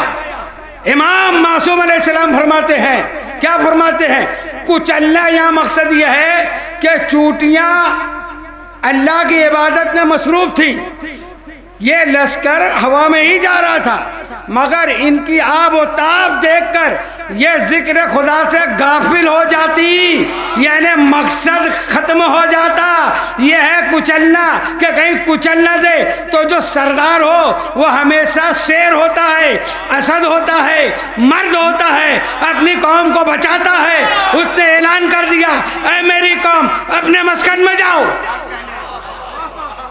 इमाम मासूम अलैहिस्सलाम फरमाते हैं, क्या फरमाते हैं? कुचलना यहाँ मकसद यह है कि चूटियां अल्लाह की इबादत में मसरूफ थी, ये लश्कर हवा में ही जा रहा था, मगर इनकी आब व ताब देखकर ये जिक्र खुदा से गाफिल हो जाती, यानी मकसद खत्म हो जाता। यह है कुचलना, कि कहीं कुचल ना दे। तो जो सरदार हो वो हमेशा शेर होता है, असद होता है, मर्द होता है, अपनी कौम को बचाता है। उसने ऐलान कर दिया, ऐ मेरी कौम अपने मस्कन में जाओ,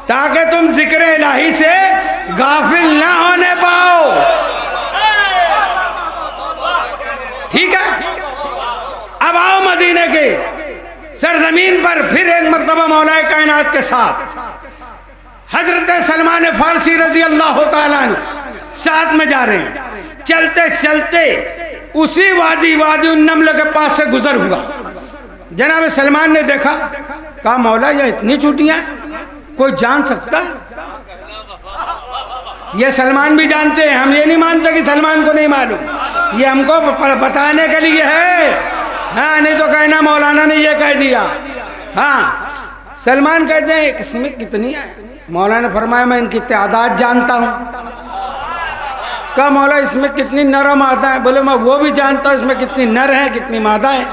ताकि तुम जिक्र इलाही से गाफिल ना होने पाओ। ठीक है, अब आओ मदीने के सरजमीन पर फिर एक मर्तबा मौलाए कायनात के साथ हजरत सलमान फारसी रजी अल्लाह तआला अन्हु साथ में जा रहे हैं। चलते चलते उसी वादी नम्ल के पास से गुजर हुआ। जनाब सलमान ने देखा, कहा मौला ये इतनी चूटियां कोई जान सकता? ये सलमान भी जानते हैं, हम ये नहीं मानते कि सलमान को नहीं मालूम, ये हमको बताने के लिए है। हाँ, नहीं तो कहना मौलाना ने ये कह दिया। हाँ, सलमान कहते हैं इसमें कितनी है? मौलाना ने फरमाया मैं इनकी तादाद जानता हूँ। कहा मौला इसमें कितनी नर और मादा है? बोले मैं वो भी जानता हूँ, इसमें कितनी नर है कितनी मादा है।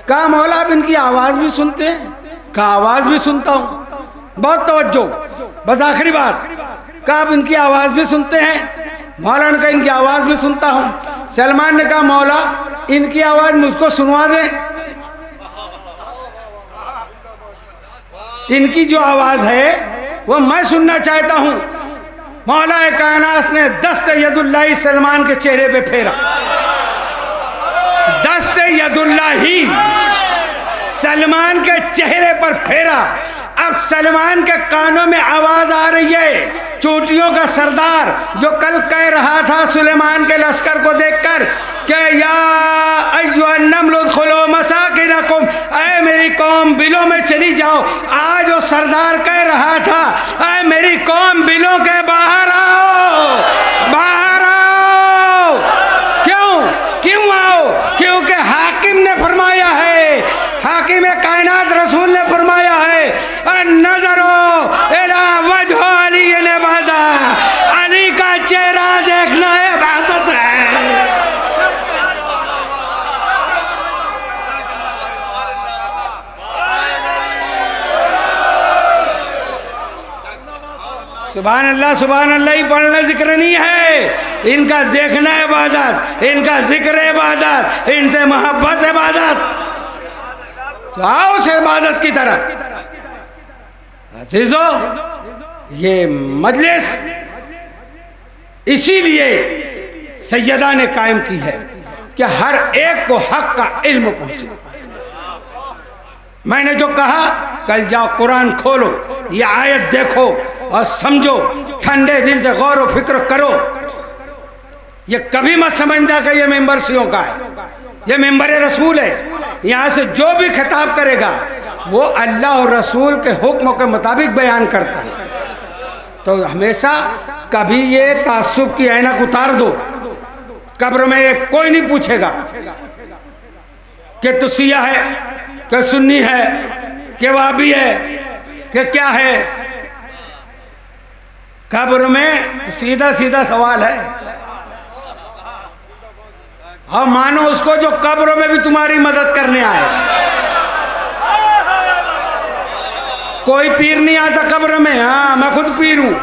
कहा मौला आप इनकी आवाज़ भी सुनते हैं? कहा आवाज़ भी सुनता हूँ। बहुत तवज्जो, बस आखिरी बात। कहा आप इनकी आवाज़ भी सुनते हैं? मौला ने कहा इनकी आवाज़ भी सुनता हूँ। सलमान ने कहा मौला इनकी आवाज़ मुझको सुनवा दें, इनकी जो आवाज़ है वो मैं सुनना चाहता हूँ। मौला कायनात ने दस्त यदुल्लाही सलमान के चेहरे पे फेरा। दस्त यदुल्लाही सलमान के चेहरे पर फेरा। अब सलमान के कानों में आवाज आ रही है, चोटियों का सरदार जो कल कह रहा था सुलेमान के लश्कर को देखकर कि या अय्युहन नम्ल उदखुलू मसाकिनकुम, ऐ मेरी कौम बिलों में चली जाओ। आज वो सरदार कह रहा था ऐ मेरी कौम बिलों के बाहर आओ, बाहर आओ। क्यों आओ? क्योंकि हाकिम ने फरमाया है, हाकिम कायनात रसूल ने फरमाया है नजरो इला वजह अली इबादा, अली का चेहरा देखना इबादत है। सुभान अल्लाह ही पढ़ना जिक्र नहीं है, इनका देखना इबादत, इनका जिक्र इबादत, इनसे मोहब्बत इबादत। तो आओ उस इबादत की तरफ। अजीजों, ये मजलिस इसीलिए सैयदा ने कायम की है कि हर एक को हक का इल्म पहुंचे। मैंने जो कहा कल जाओ कुरान खोलो, ये आयत देखो, और समझो, ठंडे दिल से गौर व फिक्र करो। ये कभी मत समझना कि ये मेंबर सियों का है, ये मेंबर रसूल है। यहाँ से जो भी खिताब करेगा वो अल्लाह और रसूल के हुक्म के मुताबिक बयान करता है। तो हमेशा कभी ये तासुब की ऐनक उतार दो। कब्र में ये कोई नहीं पूछेगा कि तू शिया है, कि सुन्नी है, कि वाबी है, कि क्या है। कब्र में सीधा सीधा सवाल है। और मानो उसको जो कब्र में भी तुम्हारी मदद करने आए। कोई पीर नहीं आता कब्र में। हाँ, मैं खुद पीर हूं।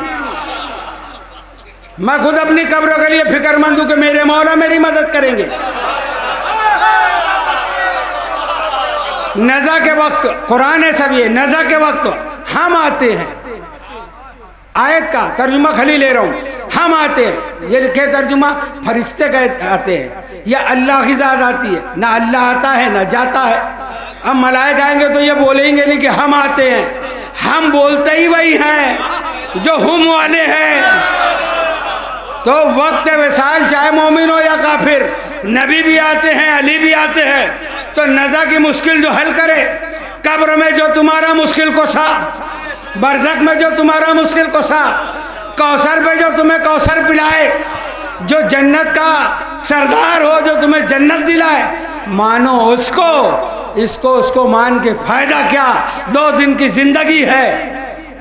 मैं खुद अपनी कब्र के लिए फिक्रमंद हूं कि मेरे मौला मेरी मदद करेंगे। नज़ा के वक्त, कुरान है सब, ये नज़ा के वक्त हम आते हैं। आयत का तर्जुमा खाली ले रहा हूं। हम आते हैं, ये लिखे तर्जुमा फरिश्ते का आते हैं, या अल्लाह की ज़ात आती है। ना अल्लाह आता है ना जाता है। अब मलाइका आएंगे तो ये बोलेंगे नहीं कि हम आते हैं। हम बोलते ही वही हैं जो हम वाले हैं। तो वक्त विसाल चाहे मोमिन हो या काफिर, नबी भी आते हैं, अली भी आते हैं। तो नज़ा की मुश्किल जो हल करे, कब्र में जो तुम्हारा मुश्किल कोसा, बरज़ख में जो तुम्हारा मुश्किल कोसा, कौसर पे जो तुम्हें कौसर पिलाए, जो जन्नत का सरदार हो, जो तुम्हें जन्नत दिलाए, मानो उसको, इसको उसको मान के फायदा क्या। 2 दिन की जिंदगी है,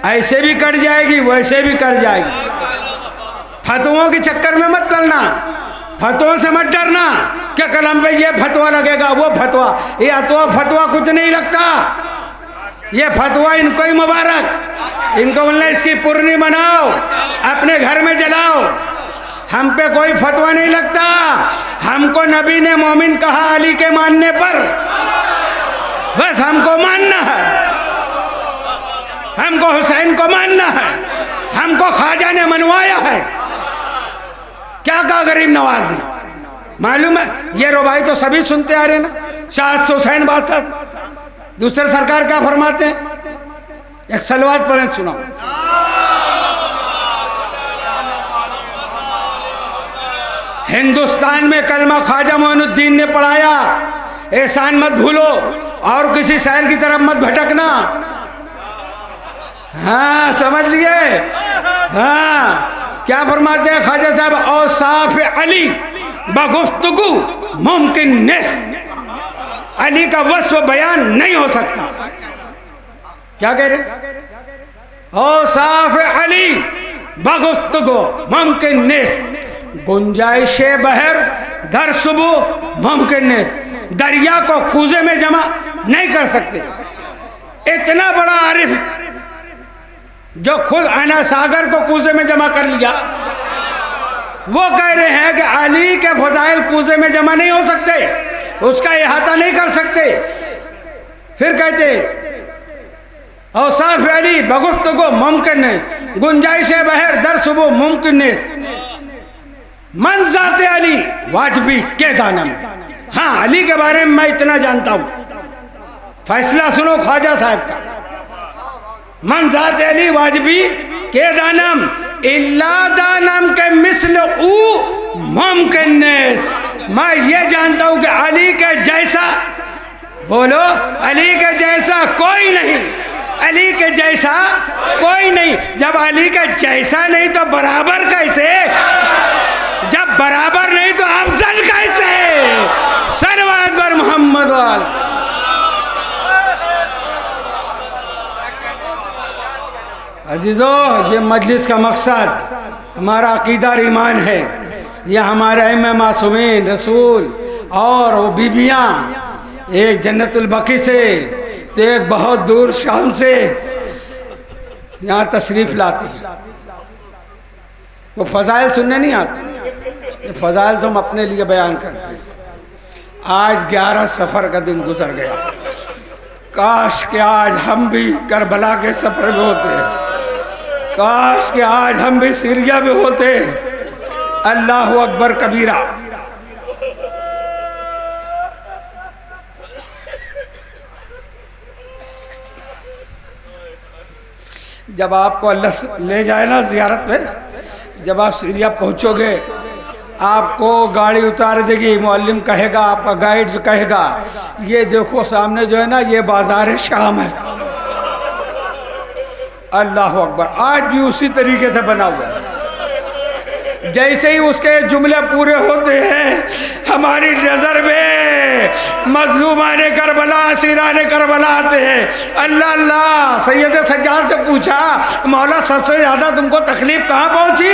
ऐसे भी कट जाएगी वैसे भी कट जाएगी। फतवों के चक्कर में मत पड़ना, फतवों से मत डरना कि कलम पे ये फतवा लगेगा वो फतवा। ये तो फतवा कुछ नहीं लगता। ये फतवा इनको ही मुबारक। इनको बोलना इसकी पुरनी बनाओ, अपने घर में जलाओ। हम पे कोई फतवा नहीं लगता। हमको नबी ने मोमिन कहा अली के मानने पर, बस हमको मानना है। हमको हुसैन को मानना है। हमको ख्वाजा ने मनवाया है। क्या कहा गरीब नवाज ने, मालूम है? ये रुबाई तो सभी सुनते आ रहे ना, शाह हुसैन बादशाह। दूसरे सरकार क्या फरमाते हैं? एक सलवात पढ़ें, सुनाओ। हिंदुस्तान में कलमा ख्वाजा मोइनुद्दीन ने पढ़ाया। एहसान मत भूलो और किसी शहर की तरफ मत भटकना। हाँ, समझ लिए? हाँ, क्या फरमाते हैं ख्वाजा साहब? औसाफ अली बगुफ्तगू मुमकिन नेस्त। अली का वस्फ बयान नहीं हो सकता। क्या कह रहे? औसाफ अली बगुफ्तगू मुमकिन नेस्त। गुंजाइश बहर दर सुबह मुमकिन नेस्त। दरिया को कूजे में जमा नहीं कर सकते। इतना बड़ा आरिफ जो खुद आना सागर को कूजे में जमा कर लिया, वो कह रहे हैं कि अली के फजाइल कूजे में जमा नहीं हो सकते, उसका इहाता नहीं कर सकते। फिर कहते औसाफ अली बगुफ्तगू मुमकिन नेस्त। गुंजाइश बहर दर सुबह मुमकिन नेस्त। मन ज़ाते अली वाजबी के दानम। हाँ, अली के बारे में मैं इतना जानता हूं। फैसला सुनो ख्वाजा साहब का। मन ज़ाते अली वाजबी के दानम इल्ला दानम के मिसल ऊ मुमकिन नेस्त। मैं ये जानता हूं कि अली के जैसा, बोलो, अली के जैसा कोई नहीं। अली के जैसा कोई नहीं। जब अली के जैसा नहीं तो बराबर कैसे? जब बराबर नहीं तो अफजल कैसे? सरवात बर मोहम्मद वाला। अजीजों, ये मजलिस का मकसद हमारा अकीदा और ईमान है। यह हमारे इमाम मासूमीन रसूल और वो बीबियाँ, एक जन्नतुल बकी से तो एक बहुत दूर शाम से यहाँ तशरीफ़ लाती हैं। वो फ़ज़ाइल सुनने नहीं आते, ये फ़ज़ाइल तो हम अपने लिए बयान करते हैं। आज 11 सफ़र का दिन गुजर गया। काश कि आज हम भी करबला के सफ़र में होते। काश कि आज हम भी सीरिया में होते। अल्लाह अकबर कबीरा। जब आपको अल्लाह ले जाए ना ज़ियारत पे, जब आप सीरिया पहुँचोगे, आपको गाड़ी उतार देगी, मुअल्लिम कहेगा, आपका गाइड कहेगा, ये देखो सामने जो है ना, ये बाज़ार शाम है। अल्लाह अकबर। आज भी उसी तरीके से बना हुआ है। जैसे ही उसके जुमले पूरे होते हैं, हमारी नज़र में मजलूमाने करबला, असीराने करबला आते हैं। अल्लाह अल्लाह। सैयद सज्जाद से पूछा, मौला सबसे ज़्यादा तुमको तकलीफ कहाँ पहुँची?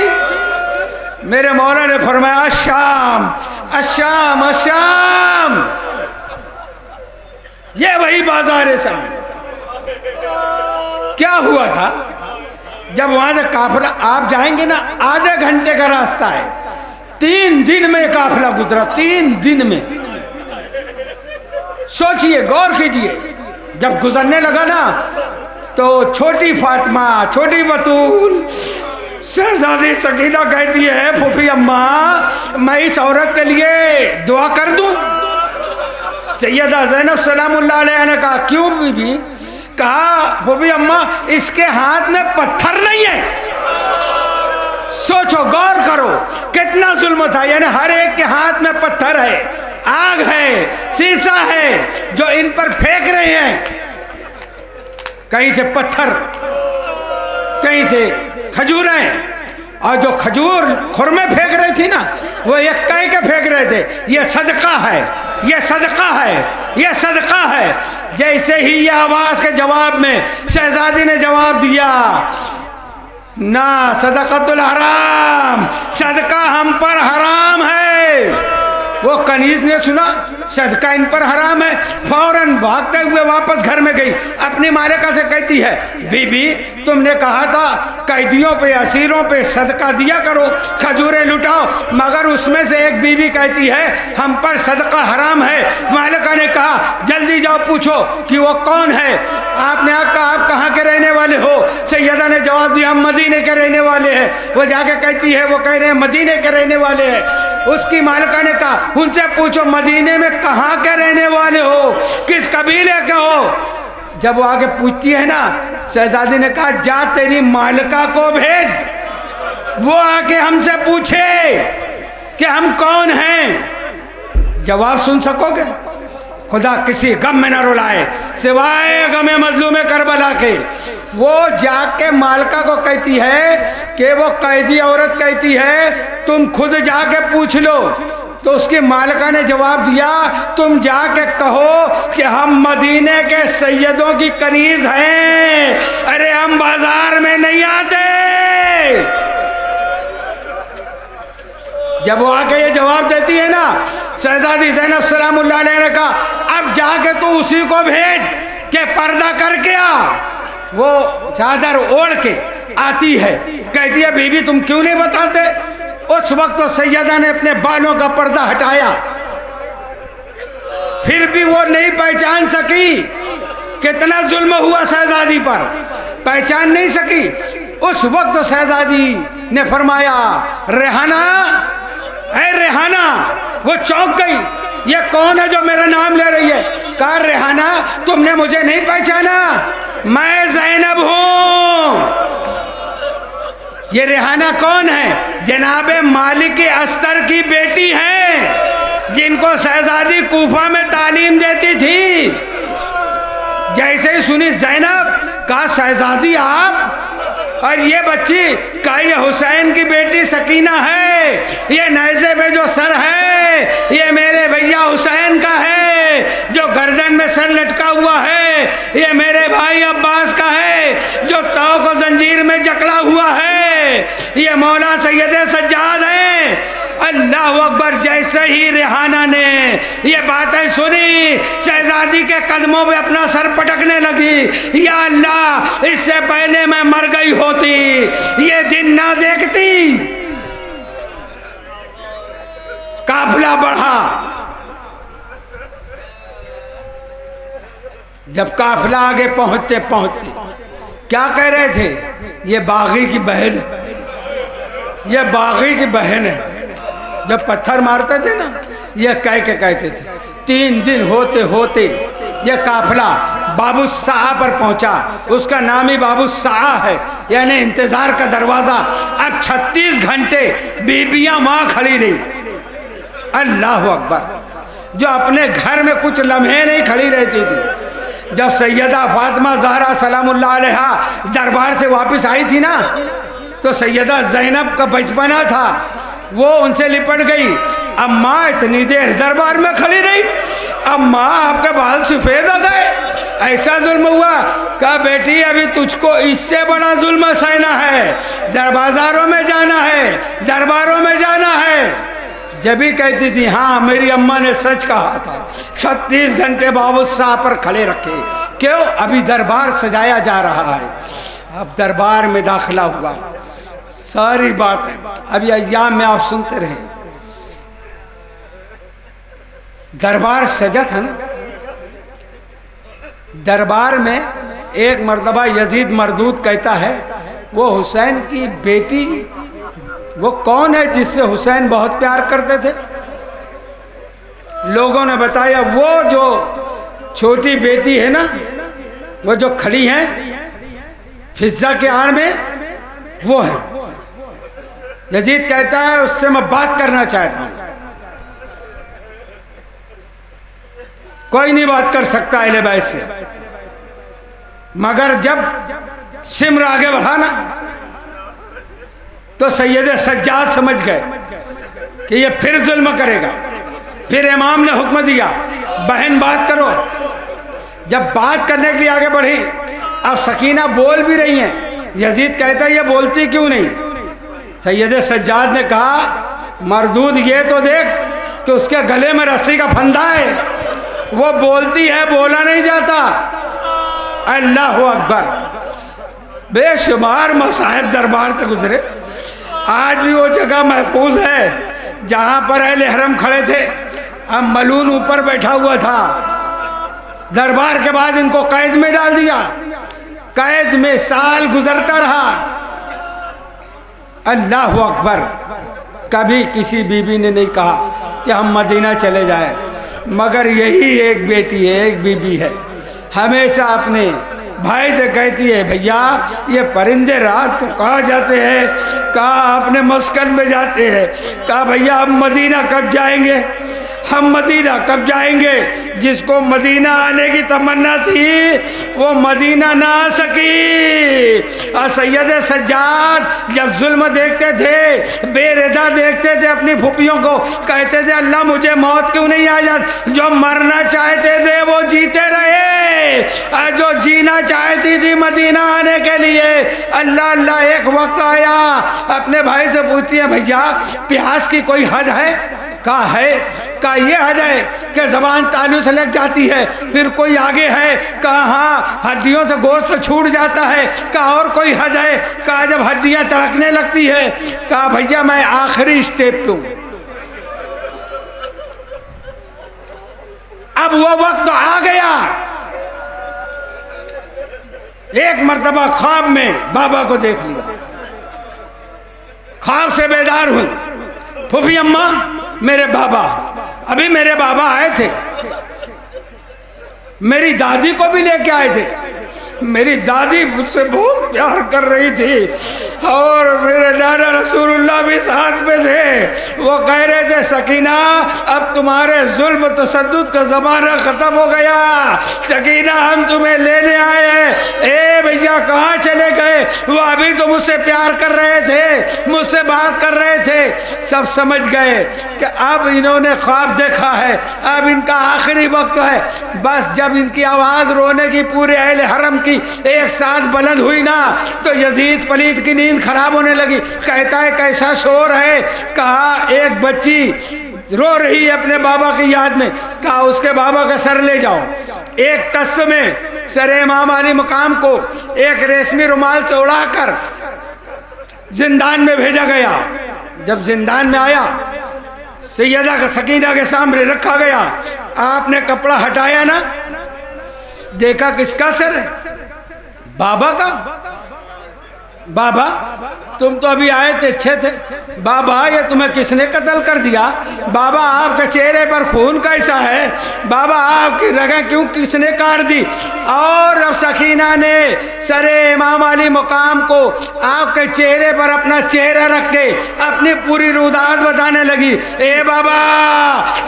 मेरे मौला ने फरमाया, शाम, अशाम, अशाम। ये वही बाजार है शाम। क्या हुआ था, जब वहां से काफिला, आप जाएंगे ना, आधे घंटे का रास्ता है, 3 दिन में काफिला गुजरा, 3 दिन में। सोचिए, गौर कीजिए। जब गुजरने लगा ना, तो छोटी फातिमा, छोटी बतूल, शहजादी सकीना कहती है, फूफी अम्मा, मैं इस औरत के लिए दुआ कर दूं? सैयदा ज़ैनब सलामुल्लाह अलैहा ने कहा, क्यों बीबी? कहा, फूफी अम्मा, इसके हाथ में पत्थर नहीं है। सोचो, गौर करो, कितना जुल्म था। यानी हर एक के हाथ में पत्थर है, आग है, शीशा है, जो इन पर फेंक रहे हैं। कहीं से पत्थर, कहीं से खजूरें, और जो खजूर खुरमे फेंक रही थी ना, वो एक कई के फेंक रहे थे, ये सदका है, ये सदका है, ये सदका है। जैसे ही ये आवाज़ के जवाब में शहजादी ने जवाब दिया, ना सदक़तुल हराम, सदका हम पर हराम है। वो कनीज ने सुना सदका इन पर हराम है, फौरन भागते हुए वापस घर में गई। अपनी मालिका से कहती है, बीबी, तुमने कहा था कैदियों पे, असीरों पे सदका दिया करो, खजूरें लुटाओ, मगर उसमें से एक बीबी कहती है हम पर सदका हराम है। मालिका ने कहा, जल्दी जाओ पूछो कि वो कौन है। आपने कहा, आप कहाँ के रहने वाले हो? सैयदा ने जवाब दिया, हम मदीने के रहने वाले हैं। वो जाके कहती है, वो कह रहे हैं मदीने के रहने वाले हैं। उसकी मालिका ने कहा, उनसे पूछो मदीने में कहाँ के रहने वाले हो, किस कबीले के हो? जब वो आके पूछती है ना, शहजादी ने कहा, जा तेरी मालिका को भेज, वो आके हमसे पूछे कि हम कौन हैं। जवाब सुन सकोगे? खुदा किसी गम में न रुलाए सिवाय गमे मजलूम करबला के। वो जाके मालिका को कहती है कि वो कैदी औरत कहती है, तुम खुद जाके पूछ लो। तो उसकी मालिका ने जवाब दिया, तुम जाके कहो कि हम मदीने के सैयदों की कनीज हैं, अरे हम बाजार में नहीं आते। जब वो आके ये जवाब देती है ना, शहजादी ज़ैनब सलामुल्लाह अलैहा ने कहा, अब जाके तू उसी को भेज के पर्दा करके आ। वो चादर ओढ़ के आती है, कहती है, बीबी तुम क्यों नहीं बताते? उस वक्त तो सैयदा ने अपने बालों का पर्दा हटाया, फिर भी वो नहीं पहचान सकी। कितना जुल्म हुआ शहजादी पर, पहचान नहीं सकी। उस वक्त तो शहजादी ने फरमाया, रेहाना, है रेहाना। वो चौंक गई, ये कौन है जो मेरा नाम ले रही है? कहा, रेहाना, तुमने मुझे नहीं पहचाना, मैं ज़ैनब हूँ। ये रेहाना कौन है? जनाबे मालिक अस्तर की बेटी है, जिनको शहजादी कूफा में तालीम देती थी। जैसे ही सुनी ज़ैनब, कहा, शहजादी आप? और ये बच्ची? कहा, ये हुसैन की बेटी सकीना है, ये नेज़े पे जो सर है ये मेरे भैया हुसैन का है, जो गर्दन में सर लटका हुआ है ये मेरे भाई अब्बास का है, जो ताव को जंजीर में जकड़ा हुआ है ये मौला सैयद सज्जाद है। अल्लाह अकबर। जैसे ही रेहाना ने ये बातें सुनी, शहजादी के कदमों पे अपना सर पटकने लगी, या अल्लाह, इससे पहले मैं मर गई होती, ये दिन ना देखती। काफिला बढ़ा। जब काफिला आगे पहुंचते पहुंचते क्या कह रहे थे? ये बागी की बहन है, ये बागी की बहन है। जब पत्थर मारते थे ना, ये कह के कहते थे। 3 दिन होते होते ये काफिला बाबू साह पर पहुंचा। उसका नाम ही बाबू साह है, यानी इंतजार का दरवाजा। अब 36 घंटे बीबियां वहां खड़ी रही। अल्लाह अकबर। जो अपने घर में कुछ लम्हे नहीं खड़ी रहती थी। जब सैयदा फातिमा ज़हरा सलामुल्लाह अलैहा दरबार से वापस आई थी ना, तो सैयदा ज़ैनब का बचपना था, वो उनसे लिपट गई। अम्मा इतनी देर दरबार में खड़ी रही, अम्मा आपके बाल सफ़ेद हो गए, ऐसा जुल्म हुआ? कहा बेटी अभी तुझको इससे बड़ा जुल्म सहना है, दरबारों में जाना है, दरबारों में जाना है। जब भी कहती थी हाँ मेरी अम्मा ने सच कहा था। 36 घंटे बाबू शाह पर खड़े रखे। क्यों? अभी दरबार सजाया जा रहा है। अब दरबार में दाखिला हुआ, सारी बात है अभी अय्याम में आप सुनते रहे। दरबार सजा था ना। दरबार में एक मर्तबा यजीद मरदूद कहता है, वो हुसैन की बेटी, वो कौन है जिससे हुसैन बहुत प्यार करते थे? लोगों ने बताया वो जो छोटी बेटी है ना, वो जो खड़ी है फिजा के आड़ में, वो है। यजीद कहता है उससे मैं बात करना चाहता हूं। कोई नहीं बात कर सकता अहले बैत से, मगर जब सिमर आगे बढ़ा ना, तो सैयद सज्जाद समझ गए कि ये फिर जुल्म करेगा। फिर इमाम ने हुक्म दिया, बहन बात करो। जब बात करने के लिए आगे बढ़ी, अब सकीना बोल भी रही हैं। यजीद कहता है ये बोलती क्यों नहीं? सैयद सज्जाद ने कहा, मरदूद ये तो देख कि उसके गले में रस्सी का फंदा है, वो बोलती है, बोला नहीं जाता। अल्लाह अकबर। बेशुमार मसाहिब दरबार से गुजरे। आज भी वो जगह महफूज है जहाँ पर अहले हरम खड़े थे। अब मलून ऊपर बैठा हुआ था। दरबार के बाद इनको कैद में डाल दिया। कैद में साल गुजरता रहा। अल्लाह अकबर। कभी किसी बीबी ने नहीं कहा कि हम मदीना चले जाएं, मगर यही एक बेटी है, एक बीबी है, हमेशा अपने भाई से कहती है, भैया ये परिंदे रात को कहाँ जाते हैं? कहाँ अपने मस्कन में जाते हैं। कहा भैया हम मदीना कब जाएंगे, हम मदीना कब जाएंगे? जिसको मदीना आने की तमन्ना थी वो मदीना ना आ सकी। और सैयद सज्जाद जब जुल्म देखते थे, बेरेदा देखते थे अपनी फूफियों को, कहते थे अल्लाह मुझे मौत क्यों नहीं आ जाती? जो मरना चाहते थे वो जीते रहे, और जो जीना चाहती थी मदीना आने के लिए, अल्लाह अल्लाह। एक वक्त आया, अपने भाई से पूछती है, भैया प्यास की कोई हद है? कहा है। कहा ये हद है कि जबान तालू से लग जाती है। फिर कोई आगे है? कहा हाँ, हड्डियों से गोश्त छूट जाता है। कहा और कोई हद है? कहा जब हड्डियां तड़कने लगती है। कहा भैया मैं आखिरी स्टेप पे हूं। अब वो वक्त तो आ गया। एक मर्तबा ख्वाब में बाबा को देख लिया, ख्वाब से बेदार हुई। फूफी अम्मा मेरे बाबा, अभी मेरे बाबा आए थे, मेरी दादी को भी लेके आए थे। मेरी दादी मुझसे बहुत प्यार कर रही थी और मेरे नाना रसूलुल्लाह भी साथ में थे। वो कह रहे थे सकीना अब तुम्हारे जुल्म तसद्दुद का ज़माना ख़त्म हो गया, सकीना हम तुम्हें लेने आए हैं। ए भैया कहाँ चले गए? वो अभी तो मुझसे प्यार कर रहे थे, मुझसे बात कर रहे थे। सब समझ गए कि अब इन्होंने ख्वाब देखा है, अब इनका आखिरी वक्त है। बस जब इनकी आवाज़ रोने की पूरे अहले हरम की एक साथ बुलंद हुई ना, तो यजीद पलीद की नींद खराब होने लगी। कहता है कैसा शोर है? कहा एक बच्ची रो रही है अपने बाबा की याद में। कहा उसके बाबा का सर ले जाओ। एक तस्व में सर इमाम अली मकाम को एक रेशमी रुमाल से उड़ाकर जिंदान में भेजा गया। जब जिंदान में आया, सैयदा का सकीना के सामने रखा गया। आपने कपड़ा हटाया ना, देखा किसका सर है? बाबा का। बाबा तुम तो अभी आए थे, अच्छे थे। बाबा ये तुम्हें किसने कत्ल कर दिया? बाबा आपके चेहरे पर खून कैसा है? बाबा आपकी रगें क्यों किसने काट दी? और जब सकीना ने सरे इमाम अली मुकाम को आपके चेहरे पर अपना चेहरा रख के अपनी पूरी रुदात बताने लगी, ए बाबा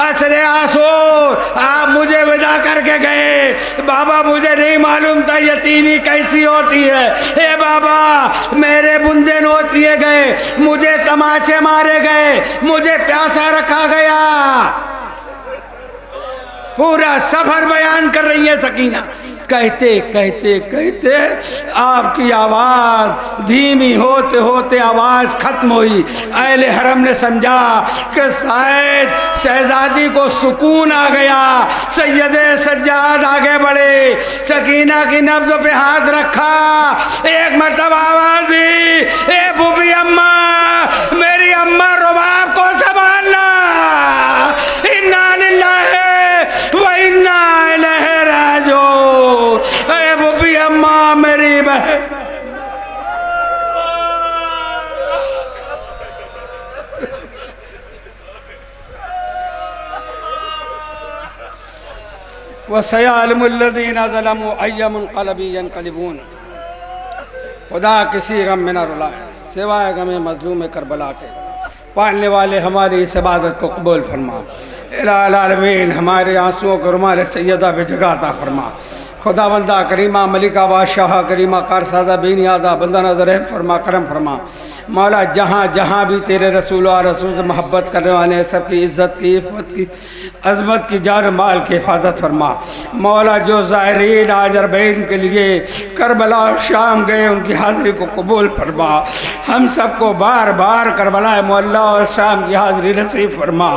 असरे आसूर आप मुझे विदा करके गए। बाबा मुझे नहीं मालूम था यतीमी कैसी होती है। ए बाबा मेरे बुंदे नोच लिए गए, मुझे तमाचे मारे गए, मुझे प्यासा रखा गया। पूरा सफर बयान कर रही है सकीना। कहते कहते कहते आपकी आवाज़ धीमी होते होते आवाज़ ख़त्म हुई। अहले हरम ने समझा कि शायद शहजादी को सुकून आ गया। सैयदे सज्जाद आगे बढ़े, सकीना की नब्ज़ पे हाथ रखा, एक मरतबा आवाज़ दी, ए फूफी अम्मा, मेरी अम्मा रुबाब को संभालना। इन्ना लिल्लाहि व इन्ना इलैहि राजिऊन। ए फूफी अम्मा मेरी बहन, वसयअलमुल्लज़ीना ज़लमू अय्य मुनक़लिबिन यनक़लिबून। खुदा किसी गम में न रुलाए सिवाय गम मज़लूम करबला के। पालने वाले हमारी इस इबादत को कबूल फरमा। इलाहुल आलमीन हमारे आंसुओं को रुमाल सैयदा पे जगह अता फरमा। खुदा बंदा करीमा मलिका बादशाह करीमा कारसादा बेनियादा बंदा नजर फरमा, करम फरमा। मौला जहाँ जहाँ भी तेरे रसूल और रसूल से मोहब्बत करने वाले हैं सबकी इज़्ज़त की, इफ़्फ़त की, अज़मत की, जान माल की हिफाजत फरमा। मौला जो ज़ाहिरीन अज़रबैजान के लिए करबला और शाम गए उनकी हाज़िरी को कबूल फरमा। हम सबको बार बार करबला मोहल्ला और शाम की हाज़िरी नसीब फरमा।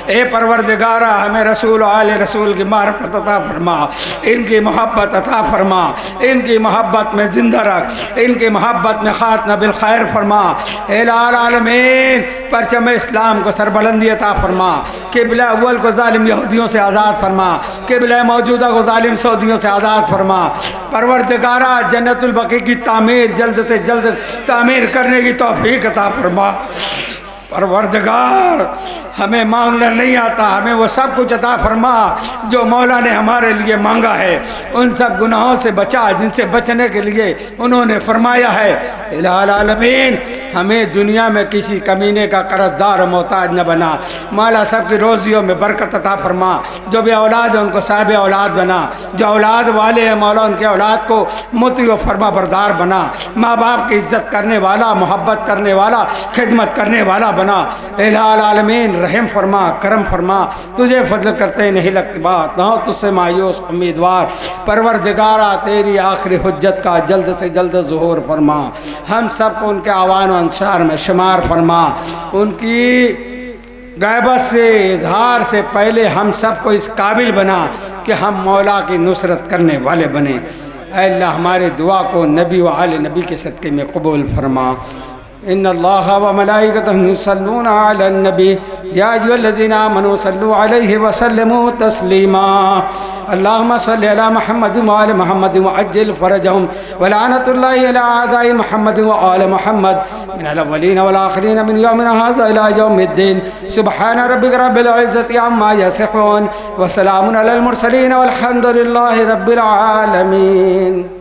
ए परवरदिगारा हमें रसूल और आले रसूल की मारफत अता फरमा, इनकी मोहब्बत अता फरमा, इनकी मोहब्बत में ज़िंदा रख, इनकी मोहब्बत में ख़ात्मा बिल खैर फरमा। इलाहुल आलमीन परचम इस्लाम को सरबलंदी अता फरमा। किबला अव्वल को जालिम यहूदियों से आज़ाद फरमा, किबला मौजूदा को जालिम सऊदियों से आज़ाद फरमा। परवरदिगारा जन्नतुल बकी की तामीर जल्द से जल्द तामीर करने की तौफीक अता फरमा। परवरदिगार हमें मांगना नहीं आता, हमें वो सब कुछ अता फरमा जो मौला ने हमारे लिए मांगा है। उन सब गुनाहों से बचा जिनसे बचने के लिए उन्होंने फरमाया है। इलाहुल आलमीन हमें दुनिया में किसी कमीने का कर्जदार और मोहताज न बना। मौला सब की रोज़ियों में बरकत अता फरमा। जो भी औलाद है उनको साहिब औलाद बना। जो औलाद वाले हैं मौला उनके औलाद को मुती व फरमा बरदार बना। माँ बाप की इज़्ज़त करने वाला, मोहब्बत करने वाला, खिदमत करने वाला बना। इलाहुल आलमीन रहम फरमा, करम फरमा। तुझे फजल करते नहीं लगती बात, ना हो तुझसे मायूस उम्मीदवार। परवरदिगारा तेरी आखिरी हुज्जत का जल्द से जल्द ज़ुहूर फरमा। हम सब को उनके आवान व अंसार में शुमार फरमा। उनकी गैबत से इजहार से पहले हम सब को इस काबिल बना कि हम मौला की नुसरत करने वाले बने। अल्लाह हमारे दुआ को नबी व आले नबी के सदक़े में कबूल फरमा। इन्नल्लाह व मलाइकतहु युसल्लूना अलन नबी या अय्युहल्लज़ीना आमनू सल्लू अलैहि व सल्लिमू तस्लीमा। अल्लाहुम्मा सल्लि अला मुहम्मद व आलि मुहम्मद व अज्जिल फरजहुम व लानतुल्लाहि अला आदाई मुहम्मद व आलि मुहम्मद मिनल अव्वलीन वल आखिरीन मिन यौमिना हाज़ा इला यौमिद्दीन। सुब्हान रब्बिका रब्बिल इज़्ज़ति अम्मा यसिफून व सलामुन अलल मुरसलीन वल्हम्दुलिल्लाहि रब्बिल आलमीन।